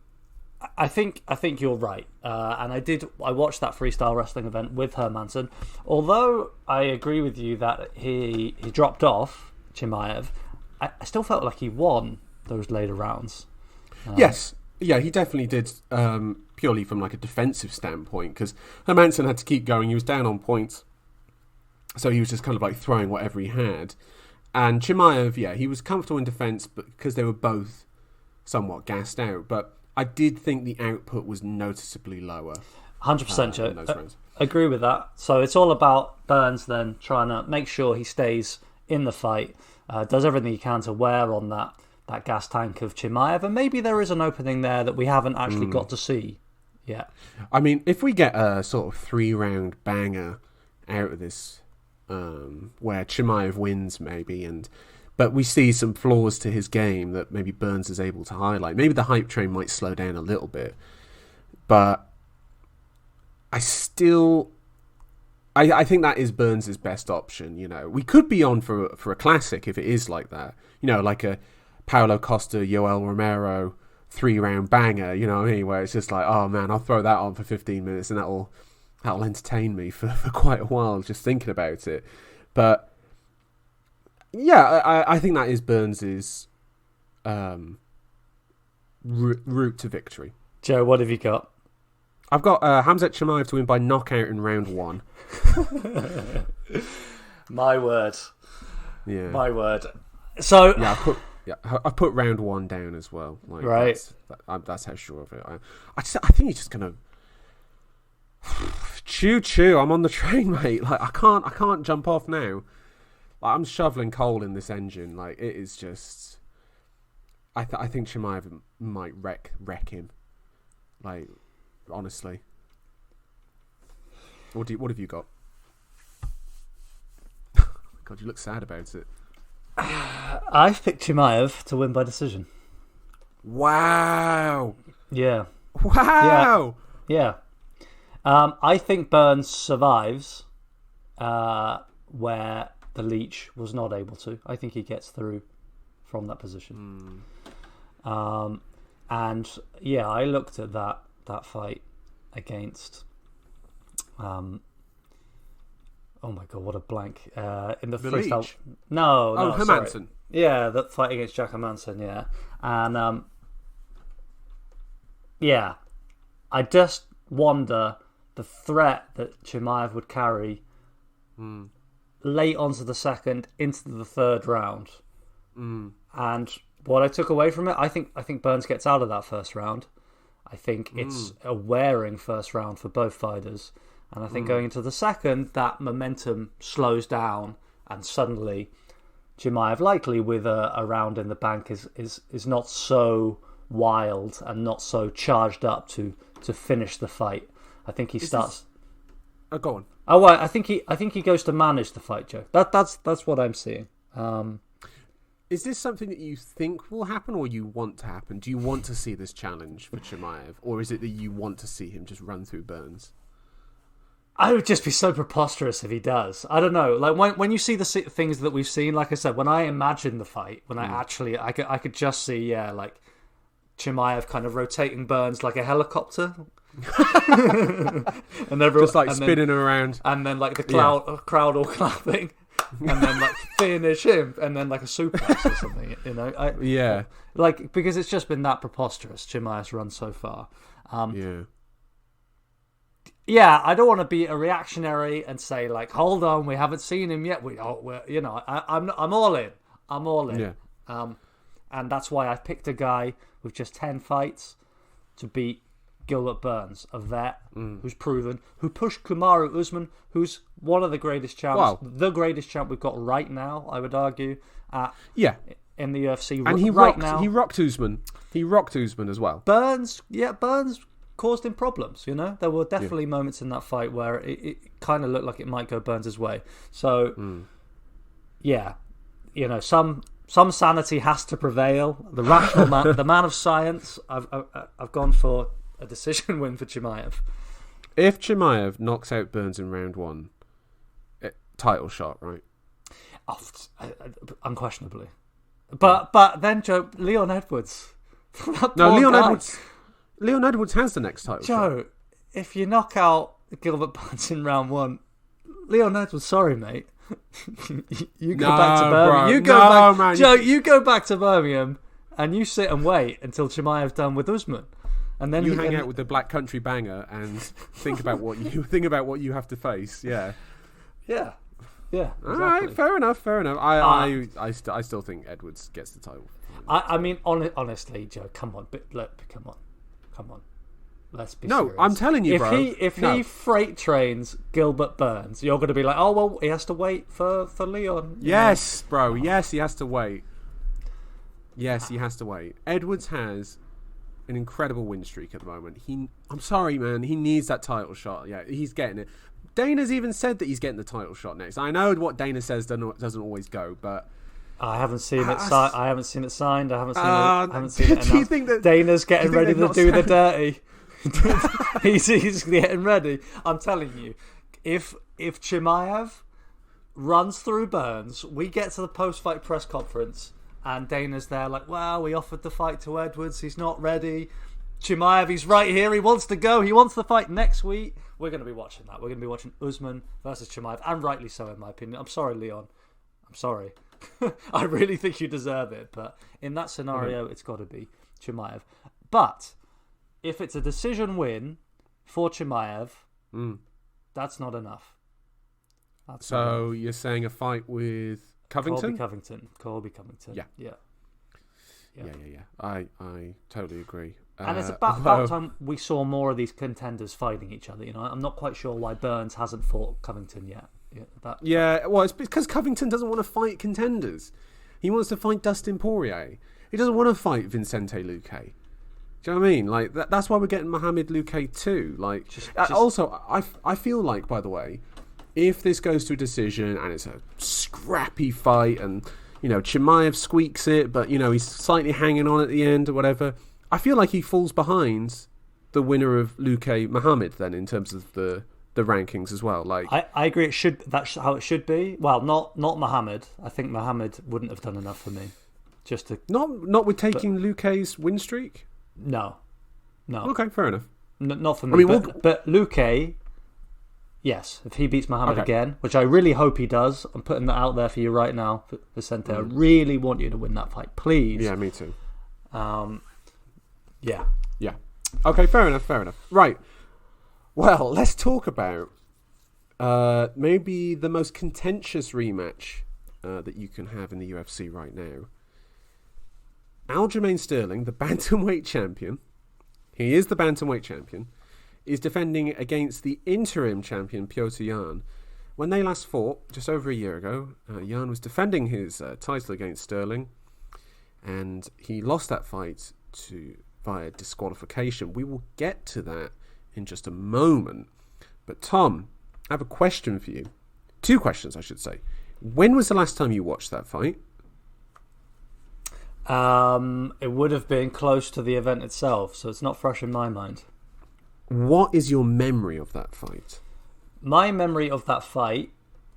I think you're right, and I watched that freestyle wrestling event with Hermansson. Although I agree with you that he dropped off Chimaev, I still felt like he won those later rounds. Yes, yeah, he definitely did. Purely from like a defensive standpoint, because Hermansson had to keep going. He was down on points, so he was just kind of like throwing whatever he had. And Chimaev, he was comfortable in defense, but because they were both somewhat gassed out, but I did think the output was noticeably lower. 100%, Joe. Agree with that. So it's all about Burns then trying to make sure he stays in the fight, does everything he can to wear on that gas tank of Chimaev, and maybe there is an opening there that we haven't actually got to see yet. I mean, if we get a sort of 3-round banger out of this, where Chimaev wins maybe, but we see some flaws to his game that maybe Burns is able to highlight. Maybe the hype train might slow down a little bit. But I think that is Burns' best option. We could be on for a classic if it is like that. Like a Paulo Costa, Yoel Romero 3-round banger, where it's just like, oh man, I'll throw that on for 15 minutes and that'll entertain me for quite a while just thinking about it. But yeah, I think that is Burns' route to victory. Joe, what have you got? I've got Khamzat Chimaev to win by knockout in round 1. My word. Yeah. My word. So I've put round 1 down as well. Like, right. That's how sure of it I am. I think he's just gonna choo. I'm on the train, mate. Like I can't jump off now. Like, I'm shoveling coal in this engine. Like it is just. I think Chimaev might wreck him. Like honestly. What have you got? God, you look sad about it. I've picked Chimaev to win by decision. Wow. Yeah. Wow. Yeah. I think Burns survives where the Leech was not able to. I think he gets through from that position. And yeah, I looked at that fight against oh my god, what a blank! In the freestyle, Leech? No, Hermansson. Sorry. Yeah, that fight against Jack Hermansson. Yeah, and yeah, I just wonder the threat that Chimaev would carry late onto the second, into the third round, and what I took away from it, I think Burns gets out of that first round. I think it's a wearing first round for both fighters. And I think going into the second, that momentum slows down, and suddenly Chimaev, likely with a round in the bank, is not so wild and not so charged up to finish the fight. I think he starts. Go on. Oh, well, I think he goes to manage the fight, Joe. That's what I'm seeing. Is this something that you think will happen, or you want to happen? Do you want to see this challenge for Chimaev, or is it that you want to see him just run through Burns? I would just be so preposterous if he does. I don't know. Like when you see the things that we've seen, like I said, when I imagine the fight, when I could just see, like Chimaev kind of rotating Burns like a helicopter, and everyone just like spinning around, and then like the crowd all clapping, and then like finish him, and then like a suplex or something. Like because it's just been that preposterous. Chimaev's run so far. Yeah, I don't want to be a reactionary and say like, hold on, we haven't seen him yet. I'm all in. I'm all in. Yeah. And that's why I picked a guy with just 10 fights to beat Gilbert Burns, a vet who's proven, who pushed Kamaru Usman, who's one of the greatest champs, the greatest champ we've got right now, I would argue, in the UFC. And he rocked Usman. He rocked Usman as well. Burns caused him problems, you know? There were definitely moments in that fight where it kind of looked like it might go Burns' way. So, you know, some sanity has to prevail. The rational man, the man of science, I've gone for a decision win for Chimaev. If Chimaev knocks out Burns in round 1, title shot, right? Unquestionably. But then, Joe, Leon Edwards. Leon Edwards has the next title shot. Joe, if you knock out Gilbert Burns in round 1, Leon Edwards, sorry, mate. You go back to Birmingham. Joe, you go back to Birmingham and you sit and wait until Chimaev's done with Usman. And then you hang out with the Black Country Banger and think about what you have to face. Yeah. Exactly. All right, fair enough. I still think Edwards gets the title. I mean, honestly, Joe, come on. Come on. Let's be serious. I'm telling you, bro. If he freight trains Gilbert Burns, you're going to be like, oh, well, he has to wait for Leon. Yes, bro. Yes, he has to wait. Edwards has an incredible win streak at the moment. I'm sorry, man. He needs that title shot. Yeah, he's getting it. Dana's even said that he's getting the title shot next. I know what Dana says doesn't always go, but I haven't seen it. I haven't seen it signed. I haven't seen it. Do you think that Dana's getting ready to do the dirty? he's getting ready. I'm telling you, if Chimaev runs through Burns, we get to the post-fight press conference and Dana's there like, wow, we offered the fight to Edwards, he's not ready. Chimaev, he's right here, he wants to go, he wants the fight next week. We're going to be watching that. We're going to be watching Usman versus Chimaev, and rightly so in my opinion. I'm sorry, Leon. I'm sorry. I really think you deserve it, but in that scenario, it's got to be Chimaev. But if it's a decision win for Chimaev, that's not enough. So you're saying a fight with Covington? Colby Covington. Yeah. I totally agree. And it's about time we saw more of these contenders fighting each other. You know, I'm not quite sure why Burns hasn't fought Covington yet. Well, it's because Covington doesn't want to fight contenders. He wants to fight Dustin Poirier. He doesn't want to fight Vicente Luque. Do you know what I mean? Like that's why we're getting Mohamed Luque too. Like, also, I feel like, by the way, if this goes to a decision and it's a scrappy fight, and you know Chimaev squeaks it, but you know he's slightly hanging on at the end or whatever, I feel like he falls behind the winner of Luque Mohamed then in terms of the rankings as well. Like I agree, that's how it should be. Well, not Mohamed. I think Mohamed wouldn't have done enough for me. Just to not with taking Luque's win streak. No. Okay, fair enough. Not for me. But Luque, yes, if he beats Mohamed again, which I really hope he does, I'm putting that out there for you right now, Vicente. I really want you to win that fight, please. Yeah, me too. Yeah. Okay, fair enough. Right. Well, let's talk about maybe the most contentious rematch that you can have in the UFC right now. Aljamain Sterling, the Bantamweight champion, he is the Bantamweight champion, is defending against the interim champion, Petr Yan. When they last fought, just over a year ago, Yan was defending his title against Sterling, and he lost that fight via disqualification. We will get to that in just a moment. But Tom, I have a question for you. 2 questions, I should say. When was the last time you watched that fight? It would have been close to the event itself, so it's not fresh in my mind. What is your memory of that fight? My memory of that fight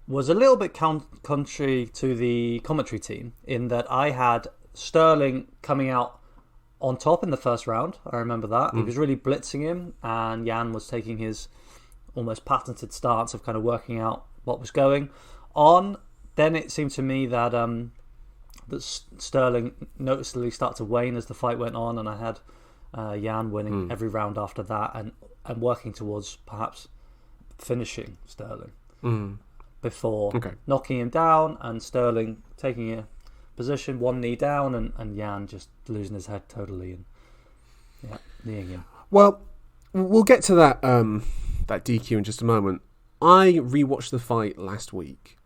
was a little bit contrary to the commentary team, in that I had Sterling coming out on top in the first round. I remember that. He was really blitzing him, and Yan was taking his almost patented stance of kind of working out what was going on. Then it seemed to me that Sterling noticeably started to wane as the fight went on, and I had Yan winning every round after that, and working towards perhaps finishing Sterling before knocking him down, and Sterling taking a position, one knee down, and Yan just losing his head totally and kneeing him. Well, we'll get to that that DQ in just a moment. I rewatched the fight last week,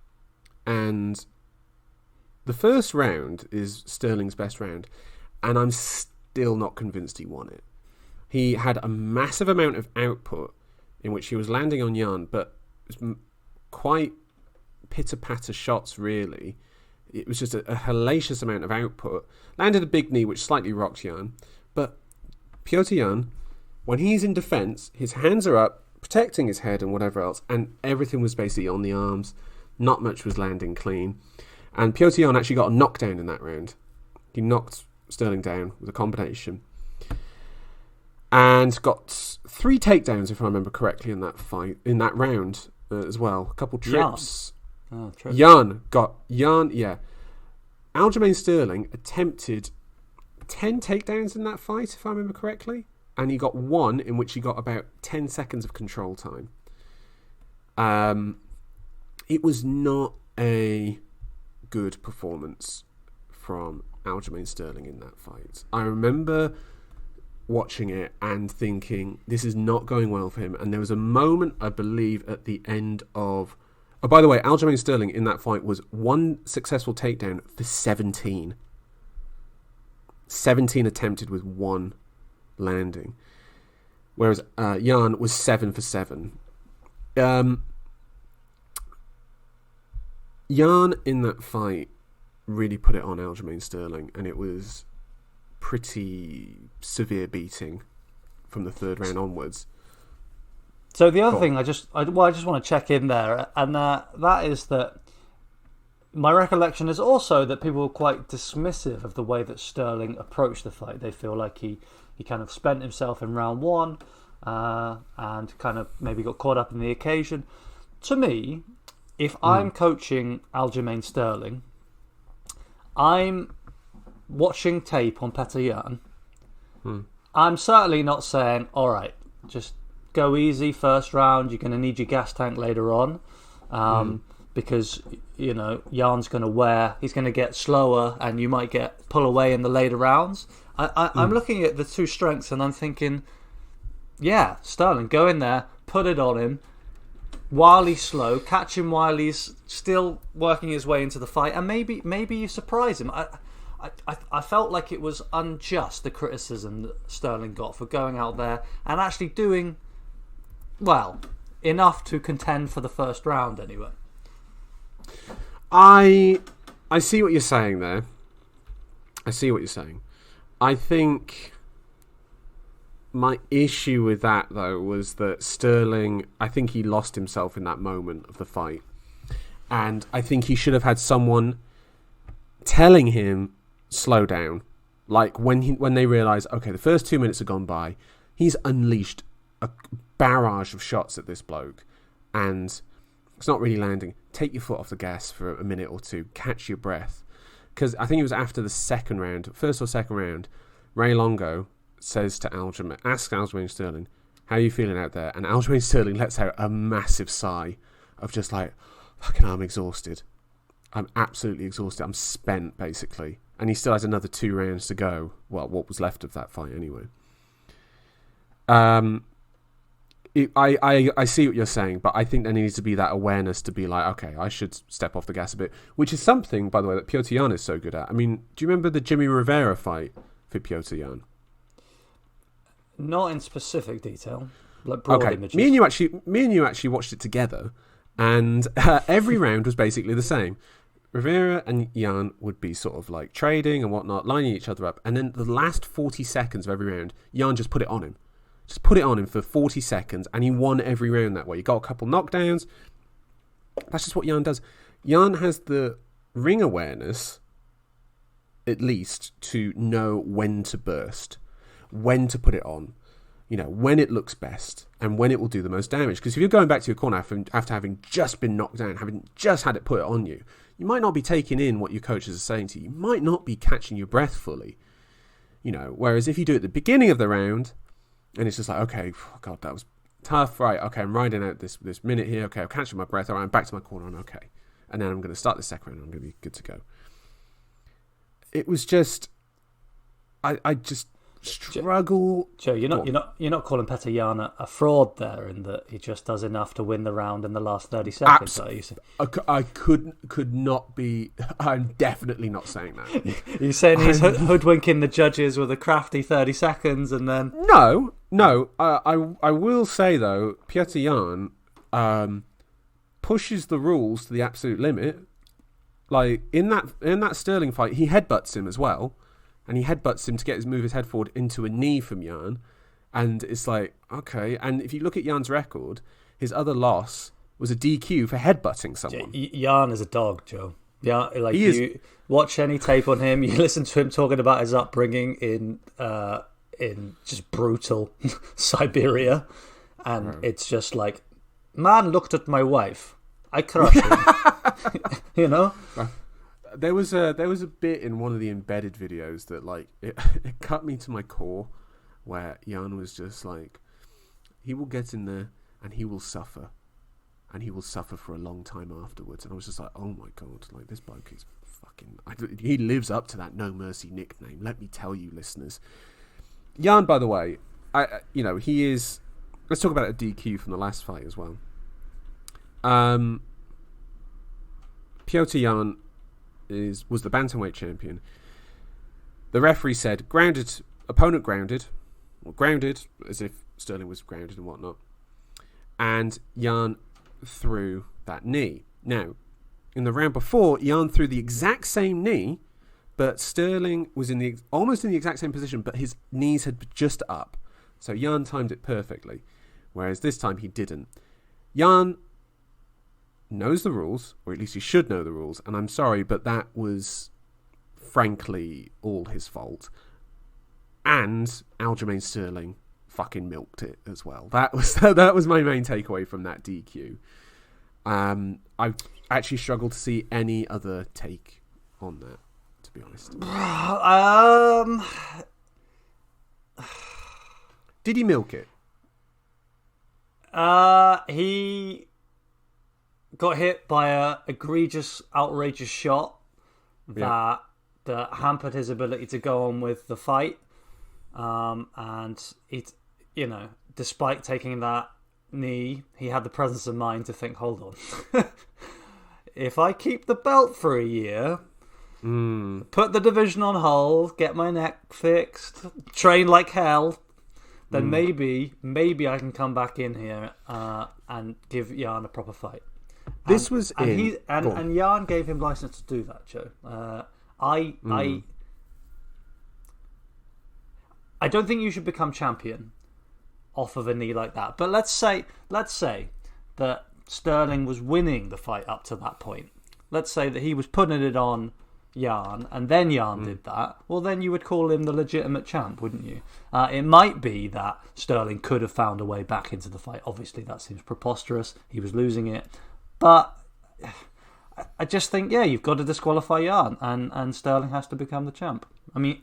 and the first round is Sterling's best round, and I'm still not convinced he won it. He had a massive amount of output in which he was landing on Yan, but quite pitter-patter shots, really. It was just a hellacious amount of output. Landed a big knee, which slightly rocked Yan. But Petr Yan, when he's in defence, his hands are up, protecting his head and whatever else, and everything was basically on the arms. Not much was landing clean. And Petr Yan actually got a knockdown in that round. He knocked Sterling down with a combination. And got 3 takedowns, if I remember correctly, in that fight, in that round as well. A couple trips. Yan, yeah. Aljamain Sterling attempted 10 takedowns in that fight, if I remember correctly. And he got 1 in which he got about 10 seconds of control time. It was not a good performance from Aljamain Sterling in that fight. I remember watching it and thinking, this is not going well for him. And there was a moment, I believe, at the end of... Oh, by the way, Aljamain Sterling in that fight was 1 successful takedown for 17. 17 attempted with 1 landing. Whereas Yan was 7 for 7. Yan in that fight really put it on Aljamain Sterling, and it was pretty severe beating from the 3rd round onwards. So the other thing I just want to check in there, and that is that my recollection is also that people were quite dismissive of the way that Sterling approached the fight. They feel like he kind of spent himself in round 1 and kind of maybe got caught up in the occasion. To me, if I'm coaching Aljamain Sterling, I'm watching tape on Petr Yan. I'm certainly not saying, all right, just go easy first round, you're going to need your gas tank later on, because, you know, Yan's going to wear, he's going to get slower, and you might pull away in the later rounds. I'm looking at the 2 strengths, and I'm thinking, yeah, Sterling, go in there, put it on him, while he's slow, catch him while he's still working his way into the fight, and maybe you surprise him. I felt like it was unjust, the criticism that Sterling got for going out there and actually doing, well, enough to contend for the first round anyway. I see what you're saying there. I see what you're saying. I think my issue with that, though, was that Sterling, I think he lost himself in that moment of the fight. And I think he should have had someone telling him, slow down. Like when they realise, okay, the first 2 minutes have gone by, he's unleashed a barrage of shots at this bloke, and it's not really landing. Take your foot off the gas for a minute or 2, catch your breath. Because I think it was after the second round, first or second round, Ray Longo says to asks Aljamain Sterling, how are you feeling out there? And Aljamain Sterling lets out a massive sigh of just like, fucking, I'm exhausted. I'm absolutely exhausted. I'm spent, basically. And he still has another 2 rounds to go. Well, what was left of that fight anyway. I see what you're saying, but I think there needs to be that awareness to be like, okay, I should step off the gas a bit, which is something, by the way, that Petr Yan is so good at. I mean, do you remember the Jimmy Rivera fight for Petr Yan? Not in specific detail, like broad images. Me and you actually watched it together, and every round was basically the same. Rivera and Yan would be sort of like trading and whatnot, lining each other up, and then the last 40 seconds of every round, Yan just put it on him. Just put it on him for 40 seconds, and he won every round that way. He got a couple knockdowns. That's just what Yan does. Yan has the ring awareness, at least, to know when to burst, when to put it on, you know, when it looks best, and when it will do the most damage. Because if you're going back to your corner after having just been knocked down, having just had it put on you, you might not be taking in what your coaches are saying to you. You might not be catching your breath fully, you know. Whereas if you do it at the beginning of the round, and it's just like, okay, God, that was tough. Right, okay, I'm riding out this minute here. Okay, I'm catching my breath. All right, I'm back to my corner. I'm okay. And then I'm going to start the second round. I'm going to be good to go. It was just... I just struggle. Joe, you're not calling Petr Yan a fraud there, in that he just does enough to win the round in the last 30 seconds. I could not be. I'm definitely not saying that. You're saying he's hoodwinking the judges with a crafty 30 seconds, and then no. I will say though, Petr Yan pushes the rules to the absolute limit. Like in that Sterling fight, he headbutts him as well. And he headbutts him to get his head forward into a knee from Yan. And it's like, okay. And if you look at Yan's record, his other loss was a DQ for headbutting someone. Yan is a dog, Joe. Yeah, like you watch any tape on him, you listen to him talking about his upbringing in just brutal Siberia, and it's just like, man looked at my wife, I crushed him. You know. There was a bit in one of the embedded videos that like it cut me to my core, where Yan was just like, he will get in there and he will suffer, and he will suffer for a long time afterwards. And I was just like, oh my god, like this bloke is fucking. He lives up to that No Mercy nickname. Let me tell you, listeners. Yan, by the way, he is. Let's talk about a DQ from the last fight as well. Petr Yan was the Bantamweight champion. The referee said opponent grounded as if Sterling was grounded and whatnot, and Yan threw that knee. Now, in the round before, Yan threw the exact same knee, but Sterling was almost in the exact same position, but his knees had just up, so Yan timed it perfectly, whereas this time he didn't. Yan knows the rules, or at least he should know the rules, and I'm sorry, but that was frankly all his fault. And Aljamain Sterling fucking milked it as well. That was my main takeaway from that DQ. I actually struggled to see any other take on that, to be honest. Did he milk it? He got hit by a egregious, outrageous shot that hampered his ability to go on with the fight. And it, despite taking that knee, he had the presence of mind to think, hold on, if I keep the belt for a year, put the division on hold, get my neck fixed, train like hell, then maybe I can come back in here and give Yan a proper fight. And Yan gave him license to do that, Joe. I don't think you should become champion off of a knee like that. But let's say that Sterling was winning the fight up to that point. Let's say that he was putting it on Yan, and then Yan did that. Well, then you would call him the legitimate champ, wouldn't you? It might be that Sterling could have found a way back into the fight. Obviously, that seems preposterous. He was losing it. But I just think, you've got to disqualify Yan, and Sterling has to become the champ. I mean,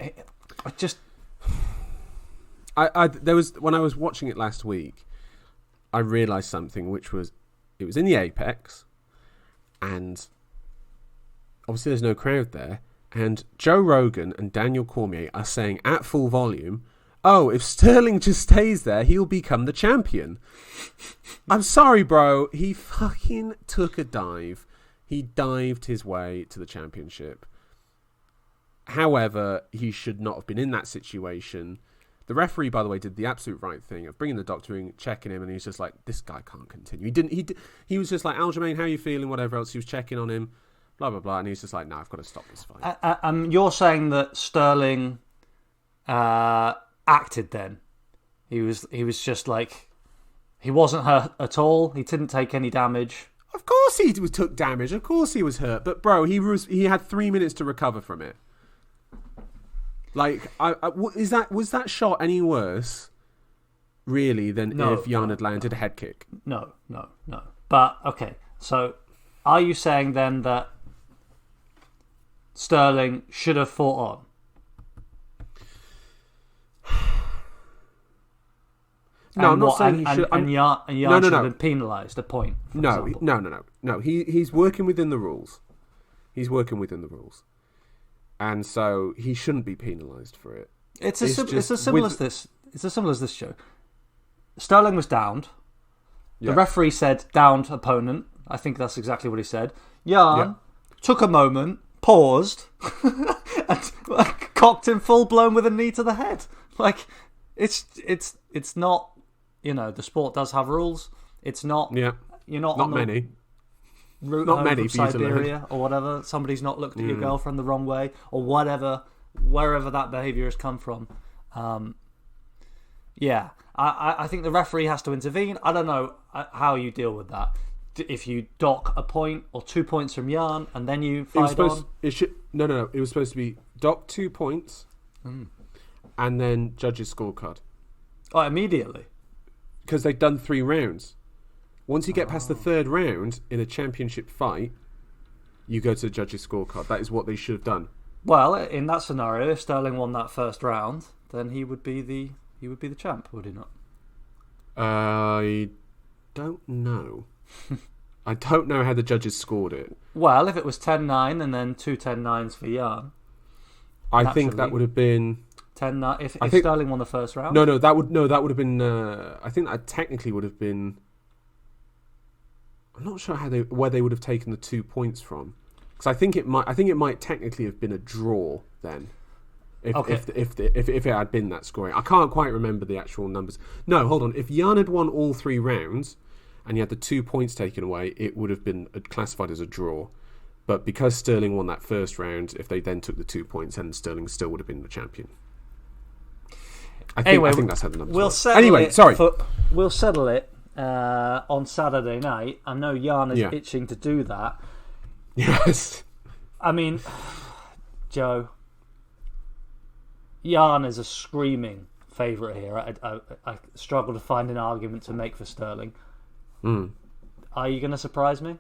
when I was watching it last week, I realised something, which was it was in the Apex, and obviously there's no crowd there, and Joe Rogan and Daniel Cormier are saying at full volume, oh, if Sterling just stays there, he'll become the champion. I'm sorry, bro. He fucking took a dive. He dived his way to the championship. However, he should not have been in that situation. The referee, by the way, did the absolute right thing of bringing the doctor in, checking him, and he's just like, this guy can't continue. He was just like, Aljamain, how are you feeling? Whatever else. He was checking on him, blah, blah, blah. And he's just like, no, I've got to stop this fight. You're saying that Sterling acted then? He was just like, he wasn't hurt at all. He didn't take any damage. Of course he took damage. Of course he was hurt. But bro, he had 3 minutes to recover from it. Like, was that shot any worse, really, than if Yan had landed a head kick? No. But okay, so are you saying then that Sterling should have fought on? No, I'm not saying he should. And Yan should have been penalised a point. No. He's working within the rules. And so he shouldn't be penalised for it. It's as simple as this. It's as simple as this, Joe. Sterling was downed. The referee said downed opponent. I think that's exactly what he said. Yan took a moment, paused, and cocked him full blown with a knee to the head. Like, it's not, the sport does have rules. It's not. Yeah. You're not on many. Route not home many from Siberia or whatever. Somebody's not looked at your girlfriend the wrong way or whatever, wherever that behaviour has come from. I think the referee has to intervene. I don't know how you deal with that. If you dock a point or 2 points from Yan and then you fight on. No. It was supposed to be dock 2 points and then judge's scorecard. Oh, immediately? Because they've done 3 rounds. Once you get past the 3rd round in a championship fight, you go to the judge's scorecard. That is what they should have done. Well, in that scenario, if Sterling won that first round, then he would be the champ, would he not? I don't know. I don't know how the judges scored it. Well, if it was 10-9 and then 2 10-9s for Yan, I think that would have been 10-9. If Sterling won the first round, that would have been. I think that technically would have been. I'm not sure where they would have taken the 2 points from, because I think it might technically have been a draw then. If it had been that scoring, I can't quite remember the actual numbers. No, hold on. If Yan had won all 3 rounds and you had the 2 points taken away, it would have been classified as a draw. But because Sterling won that first round, if they then took the 2 points, then Sterling still would have been the champion. I think that's how the numbers work. We'll settle it on Saturday night. I know Yan is itching to do that. Yes. I mean, Joe, Yan is a screaming favourite here. I struggle to find an argument to make for Sterling. Are you going to surprise me?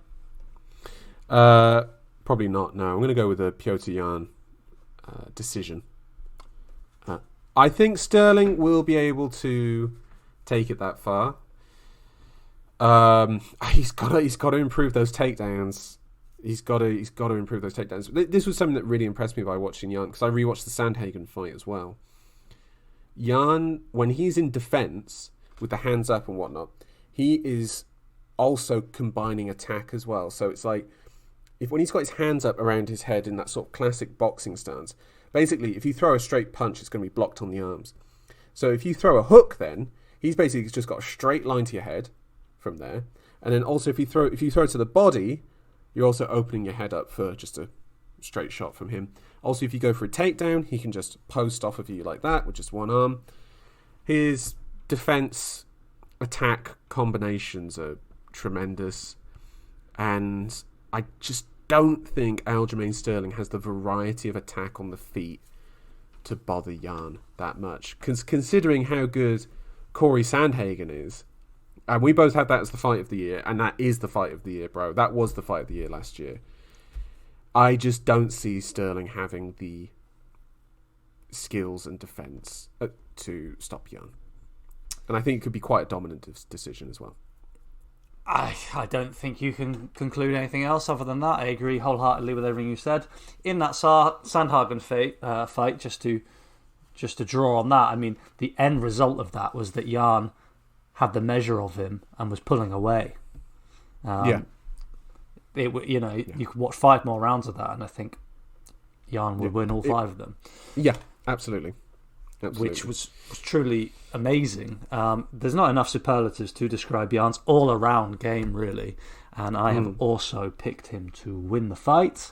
Probably not. No, I'm going to go with a Petr Yan decision. I think Sterling will be able to take it that far. He's got to improve those takedowns. He's got to improve those takedowns. This was something that really impressed me by watching Yan, because I rewatched the Sandhagen fight as well. Yan, when he's in defense with the hands up and whatnot, he is also combining attack as well. So it's like, when he's got his hands up around his head in that sort of classic boxing stance, basically if you throw a straight punch, it's going to be blocked on the arms. So if you throw a hook, then he's basically just got a straight line to your head from there. And then also if you throw it to the body, you're also opening your head up for just a straight shot from him. Also, if you go for a takedown, he can just post off of you like that with just one arm. His defense attack combinations are tremendous, and I just don't think Aljamain Sterling has the variety of attack on the feet to bother Yan that much. Considering how good Corey Sandhagen is, and we both had that as the fight of the year, and that is the fight of the year, bro. That was the fight of the year last year. I just don't see Sterling having the skills and defense to stop Yan. And I think it could be quite a dominant decision as well. I don't think you can conclude anything else other than that. I agree wholeheartedly with everything you said. In that Sandhagen fight, just to draw on that, I mean, the end result of that was that Yan had the measure of him and was pulling away. You could watch 5 more rounds of that, and I think Yan would win all 5 of them. Yeah, absolutely. Which was truly amazing. There's not enough superlatives to describe Jan's all-around game, really. And I have also picked him to win the fight.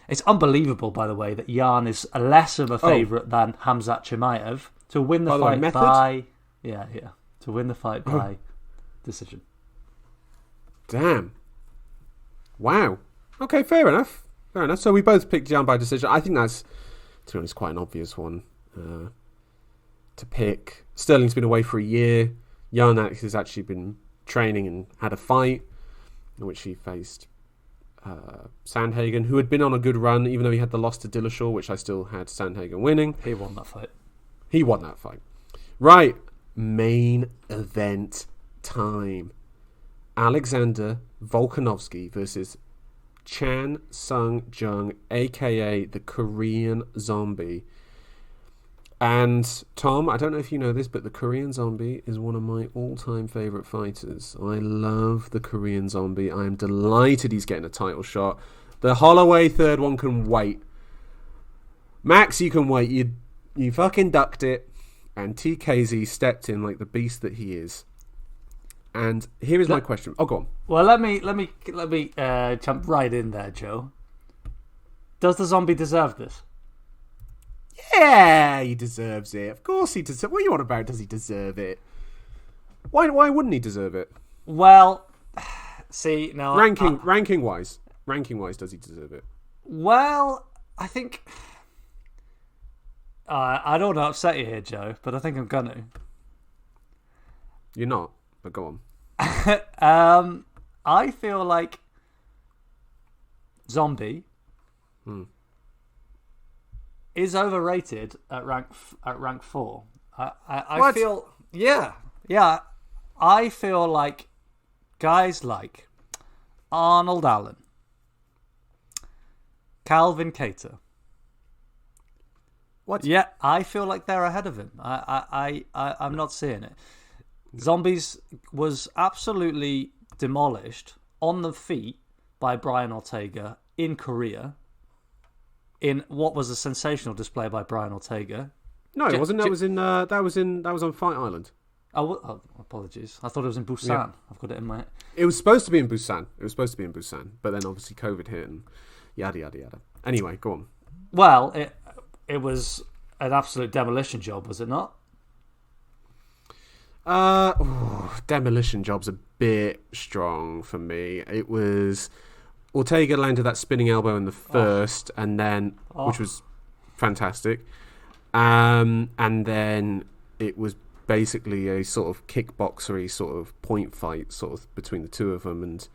It's unbelievable, by the way, that Yan is less of a favourite than Khamzat Chimaev to win the fight by... Yeah. To win the fight by decision. Damn. Wow. Okay, fair enough. So we both picked Yan by decision. I think that's, to be honest, quite an obvious one to pick. Sterling's been away for a year. Yan has actually been training and had a fight in which he faced Sandhagen, who had been on a good run, even though he had the loss to Dillashaw, which I still had Sandhagen winning. He won that fight. Right. Main event time. Alexander Volkanovski versus Chan Sung Jung, aka the Korean Zombie. And Tom, I don't know if you know this, but the Korean Zombie is one of my all-time favourite fighters. I love the Korean Zombie. I am delighted he's getting a title shot. The Holloway third one can wait. Max, you can wait. You fucking ducked it. And TKZ stepped in like the beast that he is. And here is my question. Oh, go on. Well, let me jump right in there, Joe. Does the Zombie deserve this? Yeah, he deserves it. Of course he deserves it. What are you on about? Does he deserve it? Why wouldn't he deserve it? Well, see, now... Ranking wise, does he deserve it? Well, I think... I don't want to upset you here, Joe, but I think I'm going to. You're not, but go on. I feel like Zombie is overrated at rank 4. I feel I feel like guys like Arnold Allen, Calvin Kattar. What? Yeah, I feel like they're ahead of him. I'm not seeing it. Zombies was absolutely demolished on the feet by Brian Ortega in Korea. In what was a sensational display by Brian Ortega. No, it wasn't. That was on Fight Island. Oh, apologies. I thought it was in Busan. Yeah. I've got it in my... It was supposed to be in Busan. But then obviously COVID hit and yada, yada, yada. Anyway, go on. Well, it was an absolute demolition job, was it not? Demolition job's a bit strong for me. It was... Ortega landed that spinning elbow in the first, and then which was fantastic. And then it was basically a sort of kickboxery sort of point fight sort of between the two of them, and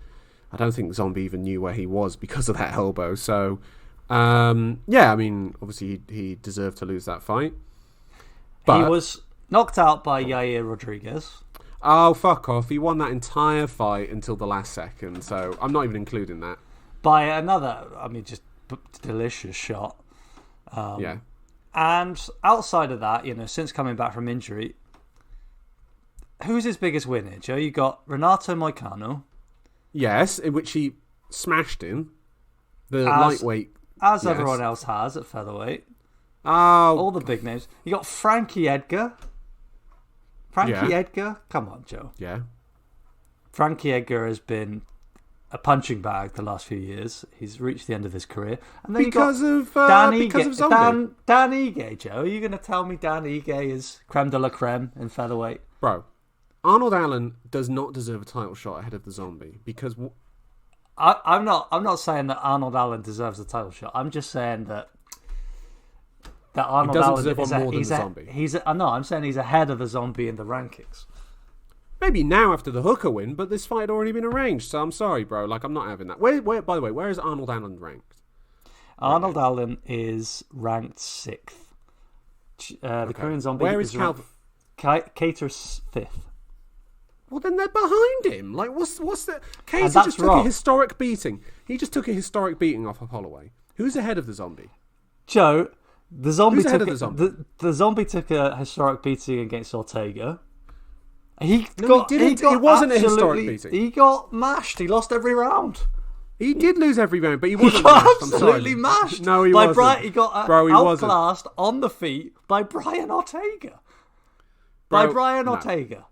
I don't think Zombie even knew where he was because of that elbow. So yeah, I mean, obviously he deserved to lose that fight. But he was knocked out by Yair Rodriguez. Oh, fuck off. He won that entire fight until the last second, so I'm not even including that. By another, I mean, just delicious shot. Yeah. And outside of that, since coming back from injury, who's his biggest win here, Joe? You got Renato Moicano. Yes, in which he smashed him. The lightweight. As everyone else has at featherweight. Oh. All the big names. You got Frankie Edgar. Edgar? Come on, Joe. Yeah. Frankie Edgar has been a punching bag the last few years. He's reached the end of his career. And then because of Zombie. Dan Ige, Joe. Are you going to tell me Dan Ige is creme de la creme in featherweight? Bro, Arnold Allen does not deserve a title shot ahead of the Zombie because... I'm not saying that Arnold Allen deserves a title shot. I'm just saying that Arnold Allen deserve one more than the Zombie. I'm saying he's ahead of the Zombie in the rankings. Maybe now after the Hooker win, but this fight had already been arranged, so I'm sorry, bro. Like, I'm not having that. Where? By the way, where is Arnold Allen ranked? Arnold Allen is ranked 6th. The Korean Zombie is ranked... Kattar's 5th. Well, then they're behind him. Like, what's the... Kattar just took a historic beating. He just took a historic beating off of Holloway. Who's ahead of the Zombie? Joe, the Zombie the Zombie took a historic beating against Ortega. He wasn't a historic beating. He got mashed. He lost every round. He did lose every round, but he wasn't absolutely mashed. No, he wasn't. He got outclassed on the feet by Brian Ortega. Ortega.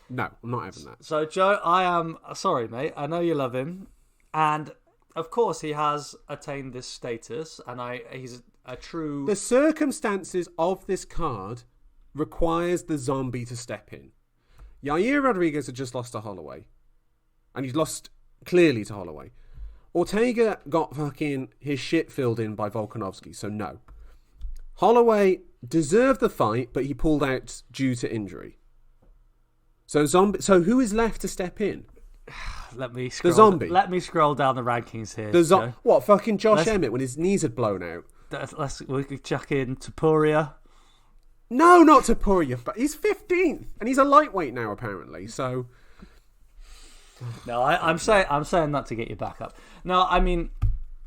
No, I'm not having that. So, Joe, I am sorry, mate. I know you love him, and of course he has attained this status, and he's a true... The circumstances of this card requires the Zombie to step in. Yair Rodriguez had just lost to Holloway. And he's lost clearly to Holloway. Ortega got fucking his shit filled in by Volkanovski, so no. Holloway deserved the fight, but he pulled out due to injury. So who is left to step in? The Zombie. Let me scroll down the rankings here. What, fucking Josh Emmett when his knees had blown out? We could chuck in Topuria. No, not Topuria. But he's 15th, and he's a lightweight now apparently. So, no, I'm saying that to get you back up. No, I mean,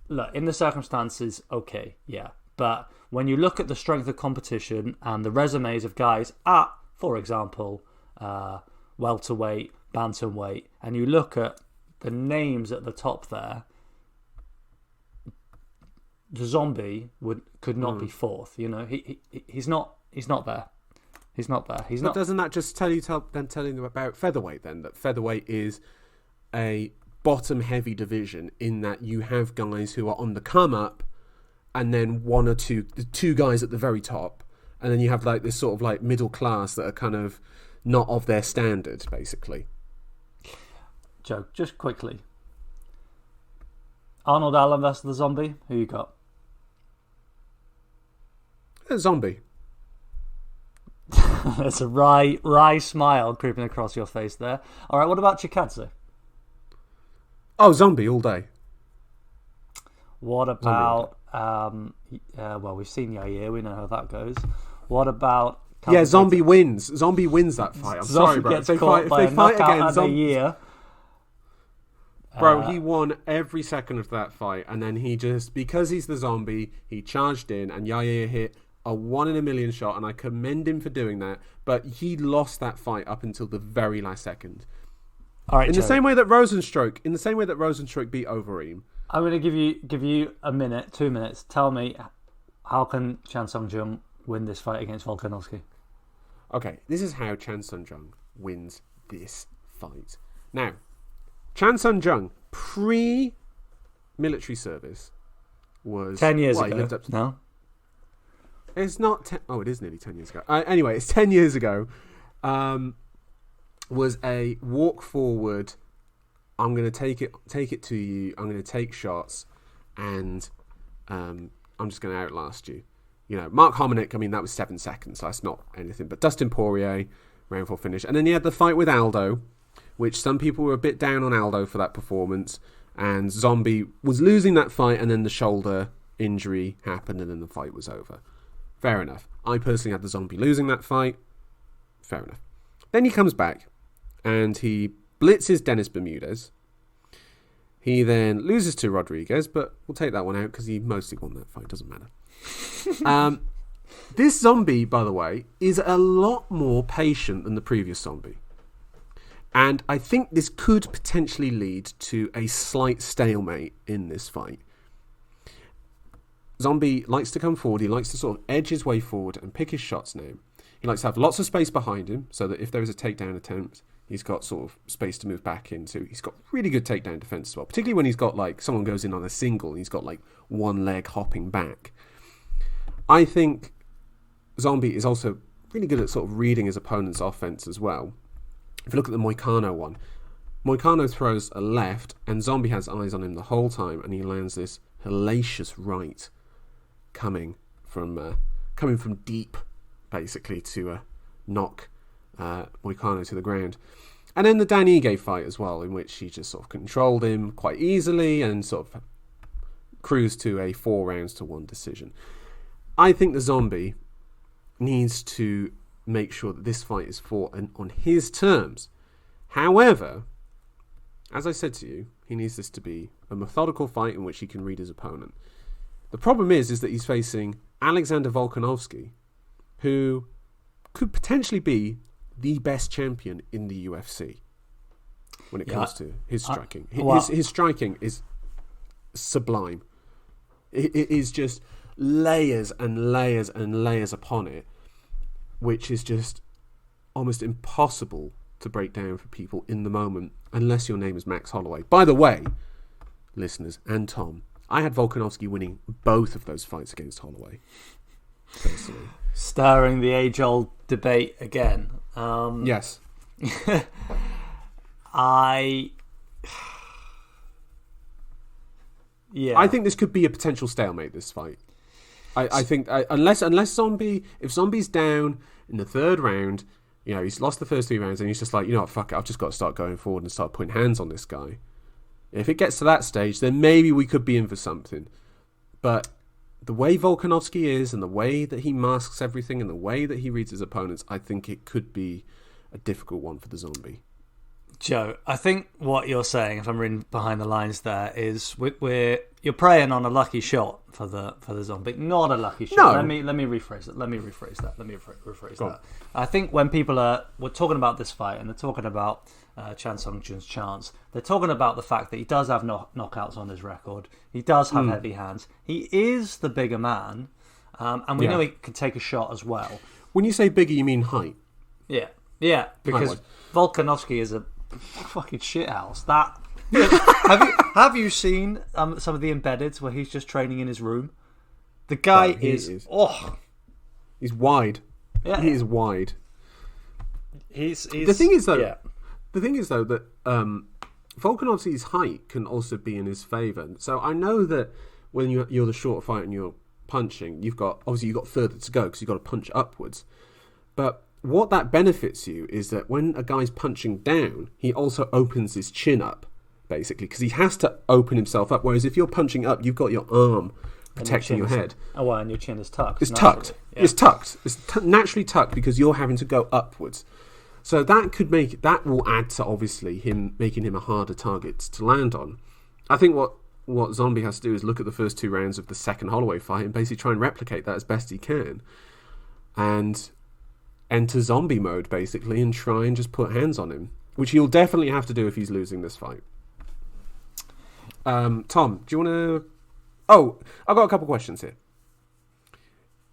look, in the circumstances, okay, yeah, But when you look at the strength of competition and the resumes of guys at, for example, welterweight, bantamweight, and you look at the names at the top there, the Zombie could not be fourth. You know, he's not there. He's not there. He's but not. Doesn't that just tell you about featherweight then? That featherweight is a bottom-heavy division in that you have guys who are on the come up, and then one or two guys at the very top, and then you have like this sort of like middle class that are kind of not of their standard, basically. Joe, just quickly, Arnold Allen versus the Zombie. Who you got? A Zombie. There's a wry smile creeping across your face there. All right, what about Chikadze? Oh, Zombie all day. What about... well, we've seen Yair. We know how that goes. What about... Yeah, Zombie wins. Zombie wins that fight. I'm sorry, bro. Gets caught by a knockout at Yair. Bro, he won every second of that fight, and then he just, because he's the Zombie, he charged in, and Yair hit a 1 in a million shot, and I commend him for doing that, but he lost that fight up until the very last second. All right, in the same way that Rosenstruck beat Overeem. I'm going to give you a minute, 2 minutes. Tell me, how can Chan Sung Jung win this fight against Volkanovski? Okay, this is how Chan Sung Jung wins this fight. Now, Chan Sung Jung, pre-military service, was 10 years ago. No, it's not. It is nearly 10 years ago. Anyway, it's 10 years ago. Was a walk forward. I'm going to take it to you. I'm going to take shots, and I'm just going to outlast you. You know, Mark Hominick, I mean, that was 7 seconds. So that's not anything. But Dustin Poirier, round 4 finish. And then you had the fight with Aldo, which some people were a bit down on Aldo for that performance. And Zombie was losing that fight, and then the shoulder injury happened, and then the fight was over. Fair enough. I personally had the Zombie losing that fight. Fair enough. Then he comes back, and he blitzes Dennis Bermudez. He then loses to Rodriguez, but we'll take that one out because he mostly won that fight. Doesn't matter. This Zombie, by the way, is a lot more patient than the previous Zombie. And I think this could potentially lead to a slight stalemate in this fight. Zombie likes to come forward. He likes to sort of edge his way forward and pick his shots now. He likes to have lots of space behind him so that if there is a takedown attempt, he's got sort of space to move back into. He's got really good takedown defense as well, particularly when he's got like someone goes in on a single and he's got like one leg hopping back. I think Zombie is also really good at sort of reading his opponent's offense as well. If you look at the Moicano one, Moicano throws a left and Zombie has eyes on him the whole time, and he lands this hellacious right coming from deep, basically, to knock Moicano to the ground. And then the Dan Ige fight as well, in which he just sort of controlled him quite easily and sort of cruised to a 4-1 decision. I think the Zombie needs to make sure that this fight is fought on his terms. However, as I said to you, he needs this to be a methodical fight in which he can read his opponent. The problem is that he's facing Alexander Volkanovski, who could potentially be the best champion in the UFC when it comes to his striking. His striking is sublime. It is just layers and layers and layers upon it, which is just almost impossible to break down for people in the moment, unless your name is Max Holloway. By the way, listeners and Tom, I had Volkanovski winning both of those fights against Holloway, personally. Stirring the age-old debate again. Yes. I think this could be a potential stalemate, this fight. I think unless Zombie, if Zombie's down in the third round, you know, he's lost the first 3 rounds and he's just like, you know what, fuck it, I've just got to start going forward and start putting hands on this guy. If it gets to that stage, then maybe we could be in for something. But the way Volkanovski is and the way that he masks everything and the way that he reads his opponents, I think it could be a difficult one for the Zombie. Joe, I think what you're saying, if I'm reading behind the lines there, is you're preying on a lucky shot for the zombie. Not a lucky shot. No. Let me rephrase it. Let me rephrase that. I think when people we're talking about this fight and they're talking about Chan Sung Jun's chance, they're talking about the fact that he does have knockouts on his record. He does have heavy hands. He is the bigger man, and we know he can take a shot as well. When you say bigger, you mean height? Yeah, because Volkanovski is a fucking shithouse. That have you seen some of the embeddeds where he's just training in his room? The guy is he's wide. Yeah. He is wide. He's the thing is though that Volkanovski's height can also be in his favour. So I know that when you're the shorter fighter and you're punching, you've got further to go because you've got to punch upwards. But what that benefits you is that when a guy's punching down, he also opens his chin up, basically, because he has to open himself up. Whereas if you're punching up, you've got your arm protecting your head. And your chin is tucked. It's tucked. Yeah. It's tucked. It's naturally tucked because you're having to go upwards. So that will add to obviously making him a harder target to land on. I think what Zombie has to do is look at the first 2 rounds of the second Holloway fight and basically try and replicate that as best he can, and enter zombie mode basically and try and just put hands on him, which he'll definitely have to do if he's losing this fight. Tom, do you want to... Oh, I've got a couple questions here.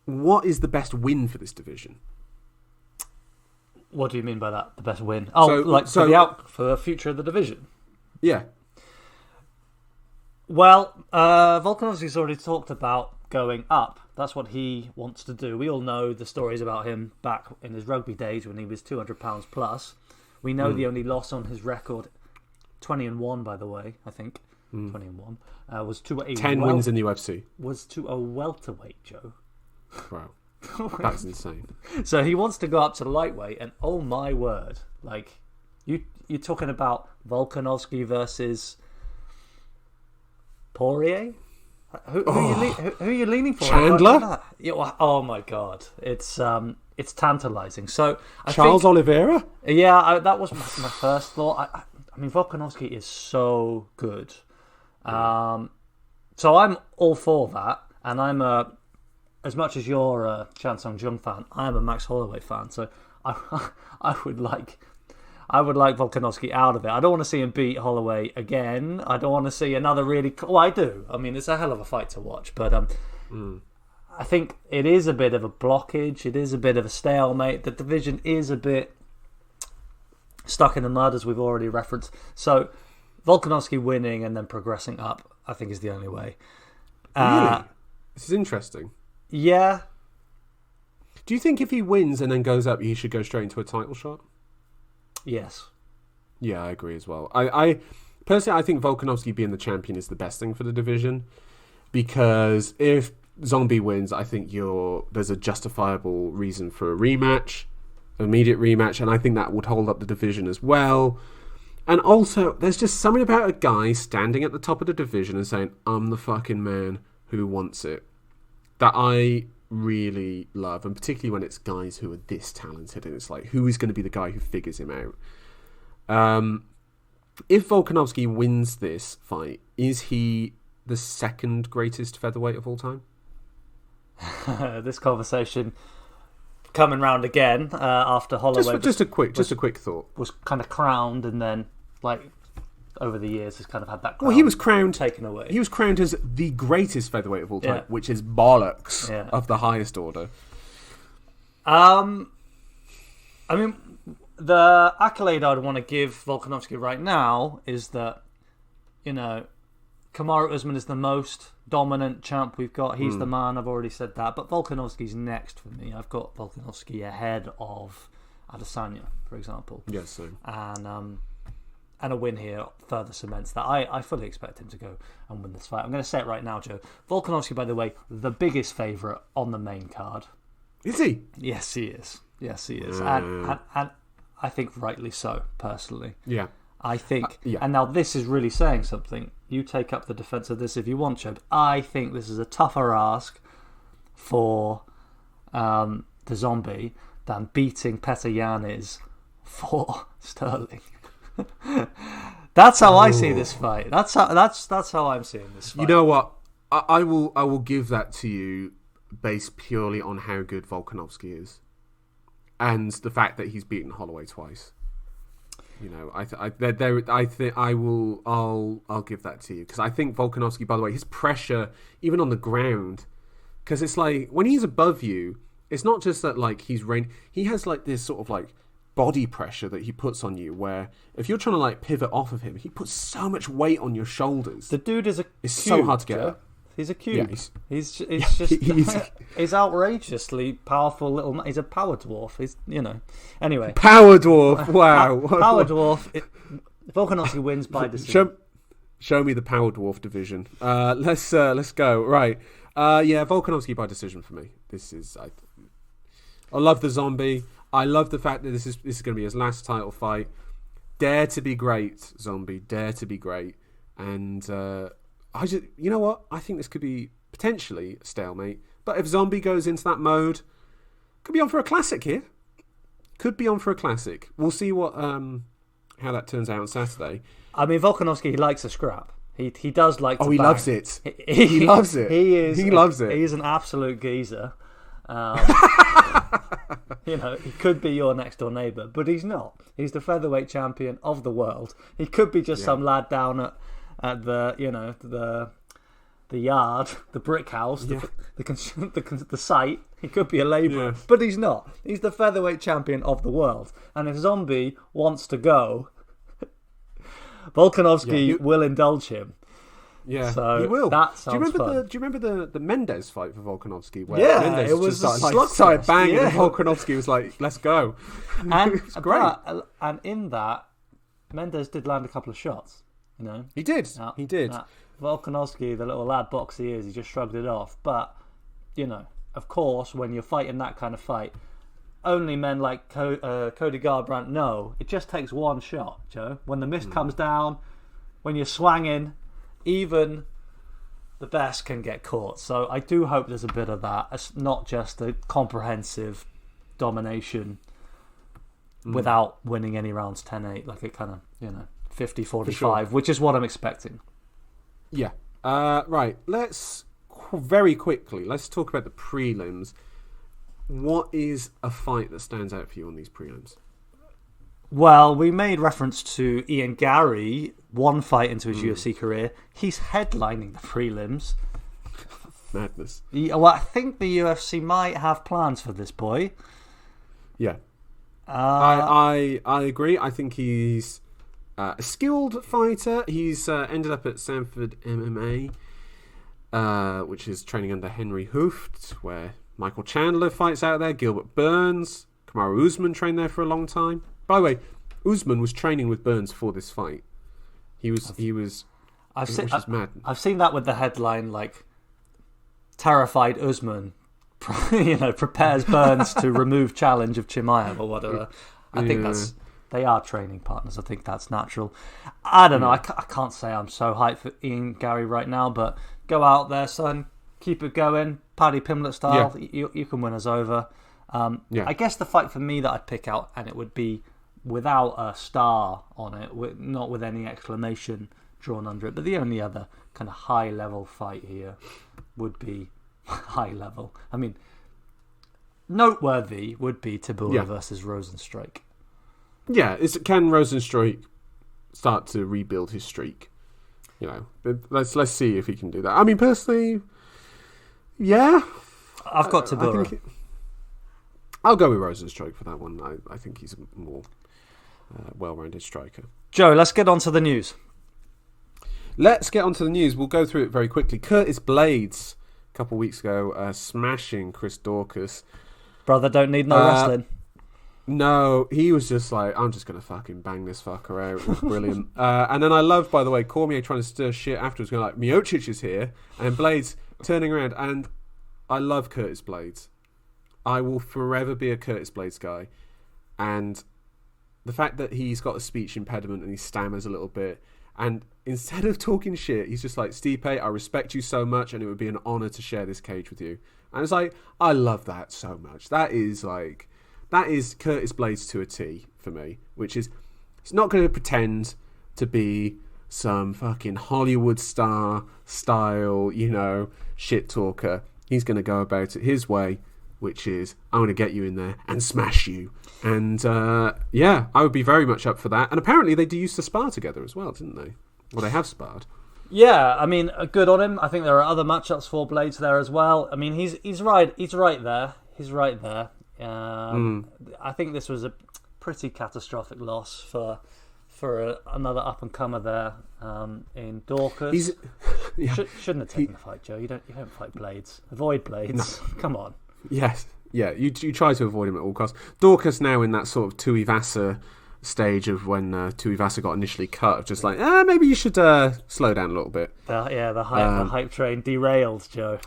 What is the best win for this division? What do you mean by that? The best win? For the future of the division? Yeah. Well, Volkanovski's already talked about going up. That's what he wants to do. We all know the stories about him back in his rugby days when he was 200 pounds plus. We know the only loss on his record, 20-1 by the way, I think. 20-1 was to a 10 wins in the UFC. Was to a welterweight, Joe. Wow, that's insane. So he wants to go up to the lightweight, and oh my word, like you're talking about Volkanovski versus Poirier. Who are you leaning for? Chandler? Oh my god, it's tantalising. So Charles Oliveira? Yeah, that was my first thought. I mean, Volkanovski is so good. So I'm all for that, and I'm as much as you're a Chan Sung Jung fan, I am a Max Holloway fan. So I would like Volkanovski out of it. I don't want to see him beat Holloway again. I don't want to see another really... Well, I do. I mean, it's a hell of a fight to watch. But I think it is a bit of a blockage. It is a bit of a stalemate. The division is a bit stuck in the mud, as we've already referenced. So Volkanovski winning and then progressing up, I think, is the only way. Really? This is interesting. Yeah. Do you think if he wins and then goes up, he should go straight into a title shot? Yes. Yeah, I agree as well. I personally, I think Volkanovski being the champion is the best thing for the division, because if Zombie wins, I think there's a justifiable reason for a rematch, immediate rematch, and I think that would hold up the division as well. And also, there's just something about a guy standing at the top of the division and saying, "I'm the fucking man who wants it," that I really love, and particularly when it's guys who are this talented, and it's like, who is going to be the guy who figures him out? If Volkanovski wins this fight, is he the second greatest featherweight of all time? This conversation coming round again after Holloway. Just a quick thought. Was kind of crowned, and then over the years has kind of had that crown. Well, he was crowned taken away. He was crowned as the greatest featherweight of all time, which is bollocks of the highest order. I mean, the accolade I'd want to give Volkanovski right now is that, Kamaru Usman is the most dominant champ we've got. He's the man. I've already said that. But Volkanovski's next for me. I've got Volkanovski ahead of Adesanya, for example. Yes, same. And a win here further cements that. I fully expect him to go and win this fight. I'm going to say it right now, Joe. Volkanovski, by the way, the biggest favourite on the main card. Is he? Yes, he is. And I think rightly so, personally. Yeah. I think, and now this is really saying something. You take up the defence of this if you want, Joe. I think this is a tougher ask for the Zombie than beating Petr Yan is for Sterling. That's how I see this fight. That's how I'm seeing this fight. You know what? I will give that to you based purely on how good Volkanovski is, and the fact that he's beaten Holloway twice. You know, I'll give that to you because I think Volkanovski, by the way, his pressure even on the ground, because it's like when he's above you, it's not just that like he has like this sort of like body pressure that he puts on you where if you're trying to like pivot off of him, he puts so much weight on your shoulders. The dude is it's so hard to get at. He's a cube. Yeah, he's just he's outrageously powerful little. He's a power dwarf. He's anyway. Power dwarf. Wow. Power dwarf. Volkanovski wins by decision. Show me the power dwarf division. Let's go. Right. Volkanovski by decision for me. This is I love the Zombie. I love the fact that this is going to be his last title fight. Dare to be great, Zombie. Dare to be great. And you know what? I think this could be potentially a stalemate. But if Zombie goes into that mode, could be on for a classic here. Could be on for a classic. We'll see what how that turns out on Saturday. I mean, Volkanovski, he likes a scrap. He does like to he bang. Loves it. He loves it. He loves it. He's an absolute geezer. He could be your next door neighbour, but he's not. He's the featherweight champion of the world. He could be just some lad down at the yard, the brick house, the site. He could be a labourer, but he's not. He's the featherweight champion of the world. And if Zombie wants to go, Volkanovski will indulge him. Yeah, so he will. That sounds do you remember the Mendez fight for Volkanovski? Where Mendez it was just started banging, and Volkanovski was like, "Let's go." And it's great. And in that, Mendez did land a couple of shots. He did. He did. Volkanovski, the little lad box he is, he just shrugged it off. But of course, when you're fighting that kind of fight, only men like Cody Garbrandt know it just takes one shot, Joe. When the mist comes down, when you're swanging, even the best can get caught. So I do hope there's a bit of that. It's not just a comprehensive domination without winning any rounds 10-8, like it kind of, 50-45, which is what I'm expecting. Yeah. Right. Let's very quickly, let's talk about the prelims. What is a fight that stands out for you on these prelims? Well, we made reference to Ian Gary, one fight into his UFC career. He's headlining the prelims. Madness. Well, I think the UFC might have plans for this boy. Yeah. I agree. I think he's a skilled fighter. He's ended up at Sanford MMA, which is training under Henry Hooft, where Michael Chandler fights out there. Gilbert Burns. Kamaru Usman trained there for a long time. By the way, Usman was training with Burns for this fight. Which is mad. I've seen that with the headline, like, terrified Usman, prepares Burns to remove challenge of Chimaev or whatever. I think they are training partners. I think that's natural. I don't know. I can't say I'm so hyped for Ian Gary right now, but go out there, son. Keep it going. Paddy Pimblett style. Yeah. You can win us over. I guess the fight for me that I'd pick out, and it would be without a star on it, not with any exclamation drawn under it, but the only other kind of high-level fight here would be high-level. I mean, noteworthy would be Tibura versus Rosenstruik. Yeah, can Rosenstruik start to rebuild his streak? Let's see if he can do that. I mean, personally, yeah. I've got Tibura. I'll go with Rosenstruik for that one. I think he's a more well-rounded striker. Joe, let's get on to the news. Let's get on to the news. We'll go through it very quickly. Curtis Blades, a couple of weeks ago, smashing Chris Daukaus. Brother don't need no wrestling. No, he was just like, I'm just going to fucking bang this fucker out. It was brilliant. And then I love, by the way, Cormier trying to stir shit afterwards, going like, Miocic is here. And Blades turning around. And I love Curtis Blades. I will forever be a Curtis Blades guy. And the fact that he's got a speech impediment and he stammers a little bit, and instead of talking shit, he's just like, Stipe, I respect you so much and it would be an honour to share this cage with you. And it's like, I love that so much. That is Curtis Blades to a T for me, which is He's not going to pretend to be some fucking Hollywood star style, shit talker. He's going to go about it his way, which is, I'm going to get you in there and smash you. And, I would be very much up for that. And apparently they used to spar together as well, didn't they? Well, they have sparred. Yeah, I mean, good on him. I think there are other matchups for Blades there as well. I mean, he's right there. He's right there. I think this was a pretty catastrophic loss for another up-and-comer there in Dorcas. Shouldn't have taken the fight, Joe. You don't fight Blades. Avoid Blades. No. Come on. Yes. Yeah, you try to avoid him at all costs. Dorcas now in that sort of Tuivasa stage of when Tuivasa got initially cut, just like, maybe you should slow down a little bit. The hype train derailed, Joe.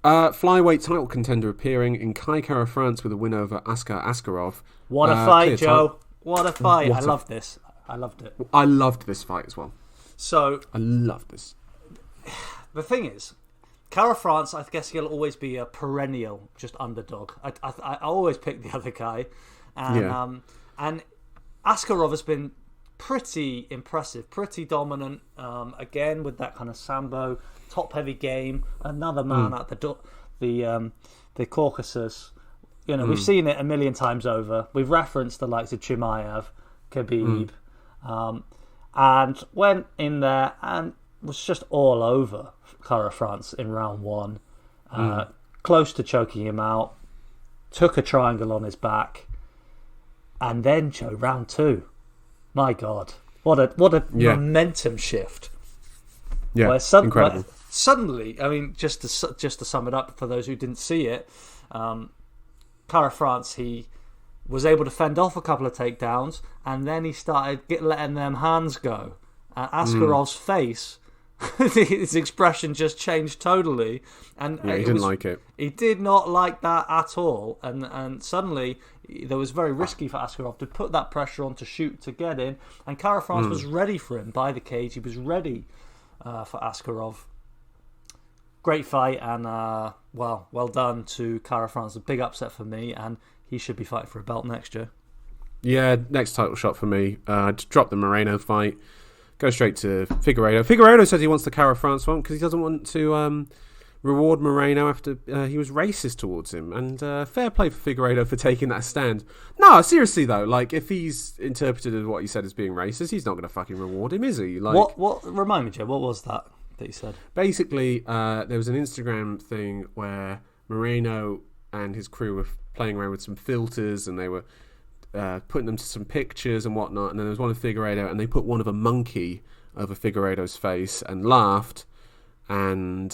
Flyweight title contender appearing in Kai Kara France with a win over Askar Askarov. What a fight, Joe. What a fight. I loved this. I loved it. I loved this fight as well. So I loved this. The thing is, Kara France, I guess he'll always be a perennial just underdog. I always pick the other guy. And Askarov has been pretty impressive, pretty dominant. Again, with that kind of Sambo, top-heavy game. Another man at the Caucasus. We've seen it a million times over. We've referenced the likes of Chimaev, Khabib, and went in there and was just all over Kara France in round one. Close to choking him out. Took a triangle on his back. And then, Joe, round two. My God. What a momentum shift. Yeah, incredible. Suddenly, I mean, just to sum it up for those who didn't see it, Kara France, he was able to fend off a couple of takedowns, and then he started letting them hands go. Askarov's face, his expression just changed totally. And he didn't like it. He did not like that at all. And suddenly, it was very risky for Askarov to put that pressure on to shoot, to get in. And Kara France was ready for him by the cage. He was ready for Askarov. Great fight, and well done to Kara France. A big upset for me, and he should be fighting for a belt next year. Yeah, next title shot for me. Drop the Moreno fight. Go straight to Figueiredo. Figueiredo says he wants the Kara France one because he doesn't want to reward Moreno after he was racist towards him. And fair play for Figueiredo for taking that stand. No, seriously though, like if he's interpreted as what he said as being racist, he's not going to fucking reward him, is he? Like, what? Remind me, Joe. What was that he said? Basically, there was an Instagram thing where Moreno and his crew were playing around with some filters, and they were putting them to some pictures and whatnot. And then there was one of Figueiredo, and they put one of a monkey over Figueiredo's face and laughed. And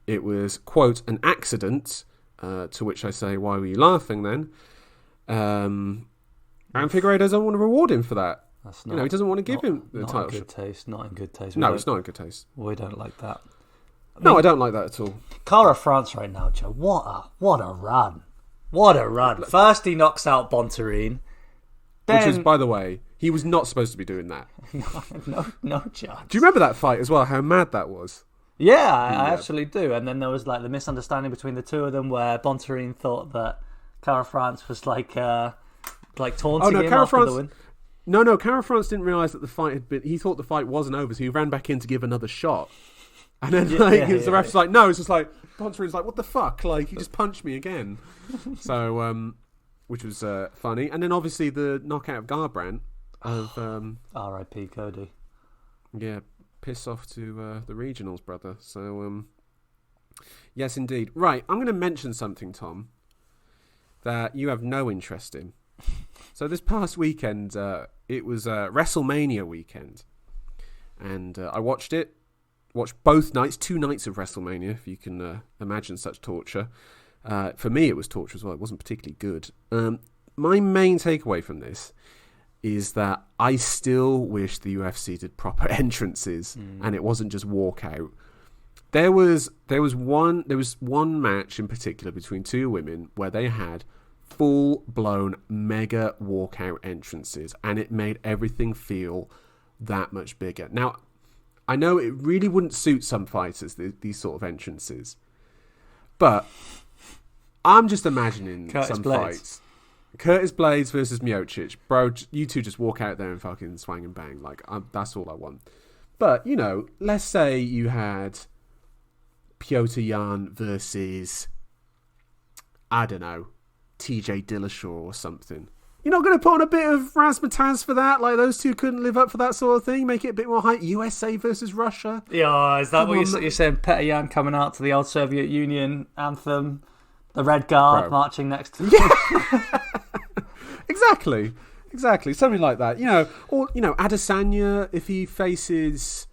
it was, quote, an accident, to which I say, why were you laughing then? And Figueiredo doesn't want to reward him for that. That's not, he doesn't want to give him the title shot. Not in good taste. No, it's not in good taste. We don't like that. I don't like that at all. Kara France right now, Joe. What a run. What a run. First he knocks out Bontarine. Which was, by the way, he was not supposed to be doing that. no chance. Do you remember that fight as well, how mad that was? Yeah, I absolutely do. And then there was like the misunderstanding between the two of them where Bontarine thought that Kara France was like taunting him after the win. No, Kara France didn't realise that the fight had been... He thought the fight wasn't over, so he ran back in to give another shot. And then the ref's like, no, it's just like... Bontarine's like, what the fuck? Like, he just punched me again. So, which was funny. And then obviously the knockout of Garbrandt of... R.I.P. Cody. Yeah, piss off to the regionals, brother. So, yes, indeed. Right, I'm going to mention something, Tom, that you have no interest in. So this past weekend, it was WrestleMania weekend. And I watched it. Watched both nights, 2 nights of WrestleMania, if you can imagine such torture. For me, it was torture as well. It wasn't particularly good. My main takeaway from this is that I still wish the UFC did proper entrances and it wasn't just walkout. There was one match in particular between 2 women where they had full-blown mega walkout entrances, and it made everything feel that much bigger. Now, I know it really wouldn't suit some fighters, these sort of entrances, but I'm just imagining Curtis some Blades. fights. Curtis Blades versus Miocic. Bro, you two just walk out there and fucking swang and bang. Like, that's all I want. But, you know, let's say you had Petr Yan versus, I don't know, TJ Dillashaw or something. You're not going to put on a bit of razzmatazz for that? Like, those two couldn't live up for that sort of thing? Make it a bit more hype? USA versus Russia? Yeah, is that what you're saying? Petr Yan coming out to the old Soviet Union anthem, the Red Guard marching next to... Yeah. Exactly. Something like that. You know, or, you know, Adesanya, if he faces,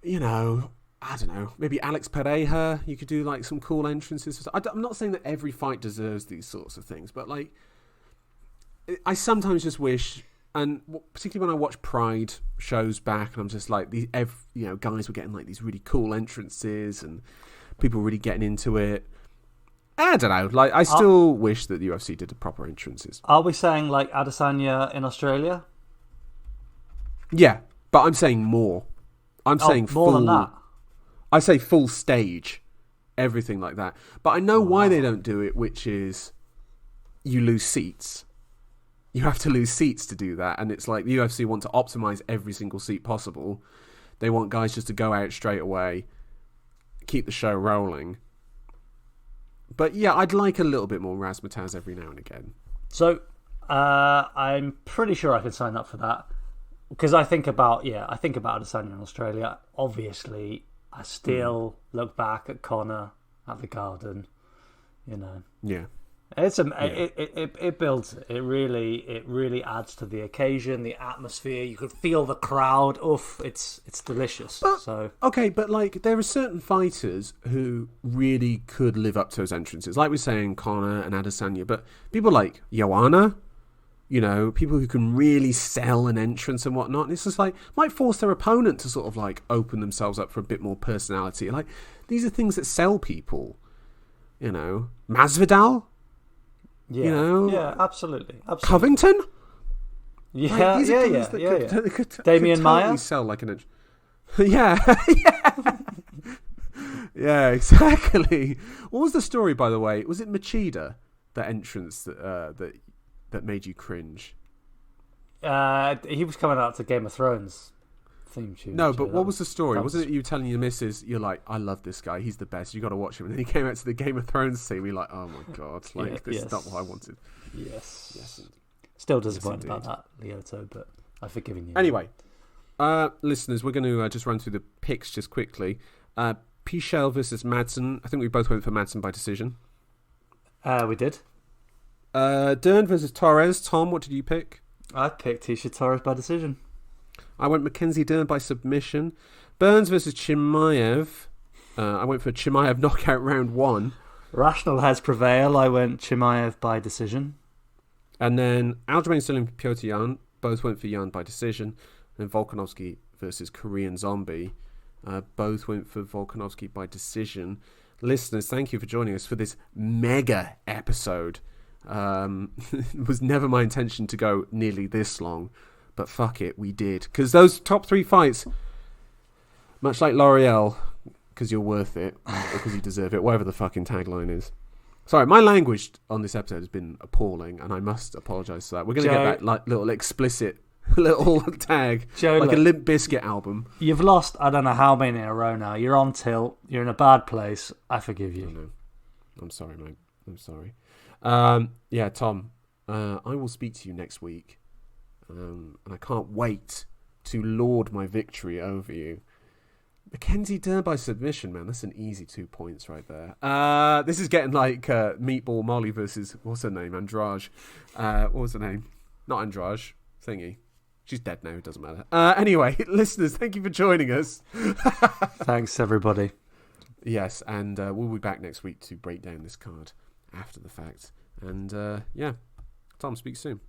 you know, I don't know, maybe Alex Pereira, you could do, like, some cool entrances. I'm not saying that every fight deserves these sorts of things, but, like, I sometimes just wish, and particularly when I watch Pride shows back, and I'm just like, you know, guys were getting like these really cool entrances, and people were really getting into it. I don't know, like I still wish that the UFC did the proper entrances. Are we saying like Adesanya in Australia? Yeah, but I'm saying more. I'm saying more than that. I say full stage, everything like that. But I know why they don't do it, which is you lose seats. You have to lose seats to do that, and it's like the UFC want to optimize every single seat possible. They want guys just to go out straight away, keep the show rolling. But yeah, I'd like a little bit more razzmatazz every now and again. So I'm pretty sure I could sign up for that, because I think about Adesanya in Australia. Obviously, I still look back at Conor at the Garden. You know. Yeah. It builds it. It really adds to the occasion, the atmosphere. You could feel the crowd. Oof, it's delicious. But like there are certain fighters who really could live up to those entrances. Like we're saying, Conor and Adesanya, but people like Joanna, you know, people who can really sell an entrance and whatnot. And it's just like might force their opponent to sort of like open themselves up for a bit more personality. Like these are things that sell people. You know, Masvidal. Yeah, you know, yeah, absolutely. Covington, yeah, like, yeah. Damian Maia, totally sell like an inch. Yeah, yeah, exactly. What was the story, by the way? Was it Machida, that entrance that made you cringe? He was coming out to Game of Thrones theme tune. No, but what was the story? Wasn't it you telling your missus, you're like, I love this guy, he's the best, you got to watch him, and then he came out to the Game of Thrones theme, you're like, oh my god, like this is not what I wanted. Yes. Still disappointed about that, Lyoto, but I've forgiven you. Anyway, listeners, we're going to just run through the picks just quickly. Pichel versus Madsen. I think we both went for Madsen by decision. We did. Dern versus Torres. Tom, what did you pick? I picked Tisha Torres by decision. I went Mackenzie Dern by submission. Burns versus Chimaev. I went for Chimaev knockout round 1. Rational heads prevail. I went Chimaev by decision. And then Aljamain Sterling and Petr Yan both went for Yan by decision. And Volkanovski versus Korean Zombie both went for Volkanovski by decision. Listeners, thank you for joining us for this mega episode. It was never my intention to go nearly this long. But fuck it, we did. Because those top 3 fights, much like L'Oreal, because you're worth it, because you deserve it, whatever the fucking tagline is. Sorry, my language on this episode has been appalling, and I must apologise for that. We're going to get that like little explicit little tag, Joe, like look, a Limp Bizkit album. You've lost, I don't know how many in a row now. You're on tilt. You're in a bad place. I forgive you. I know. I'm sorry, mate. I'm sorry. Yeah, Tom, I will speak to you next week. And I can't wait to lord my victory over you. Mackenzie Dern by submission, man. That's an easy 2 points right there. This is getting like Meatball Molly versus, what's her name? Andrade. What was her name? Not Andrade. Thingy. She's dead now. It doesn't matter. Anyway, listeners, thank you for joining us. Thanks, everybody. Yes, and we'll be back next week to break down this card after the fact. And yeah, Tom, speak soon.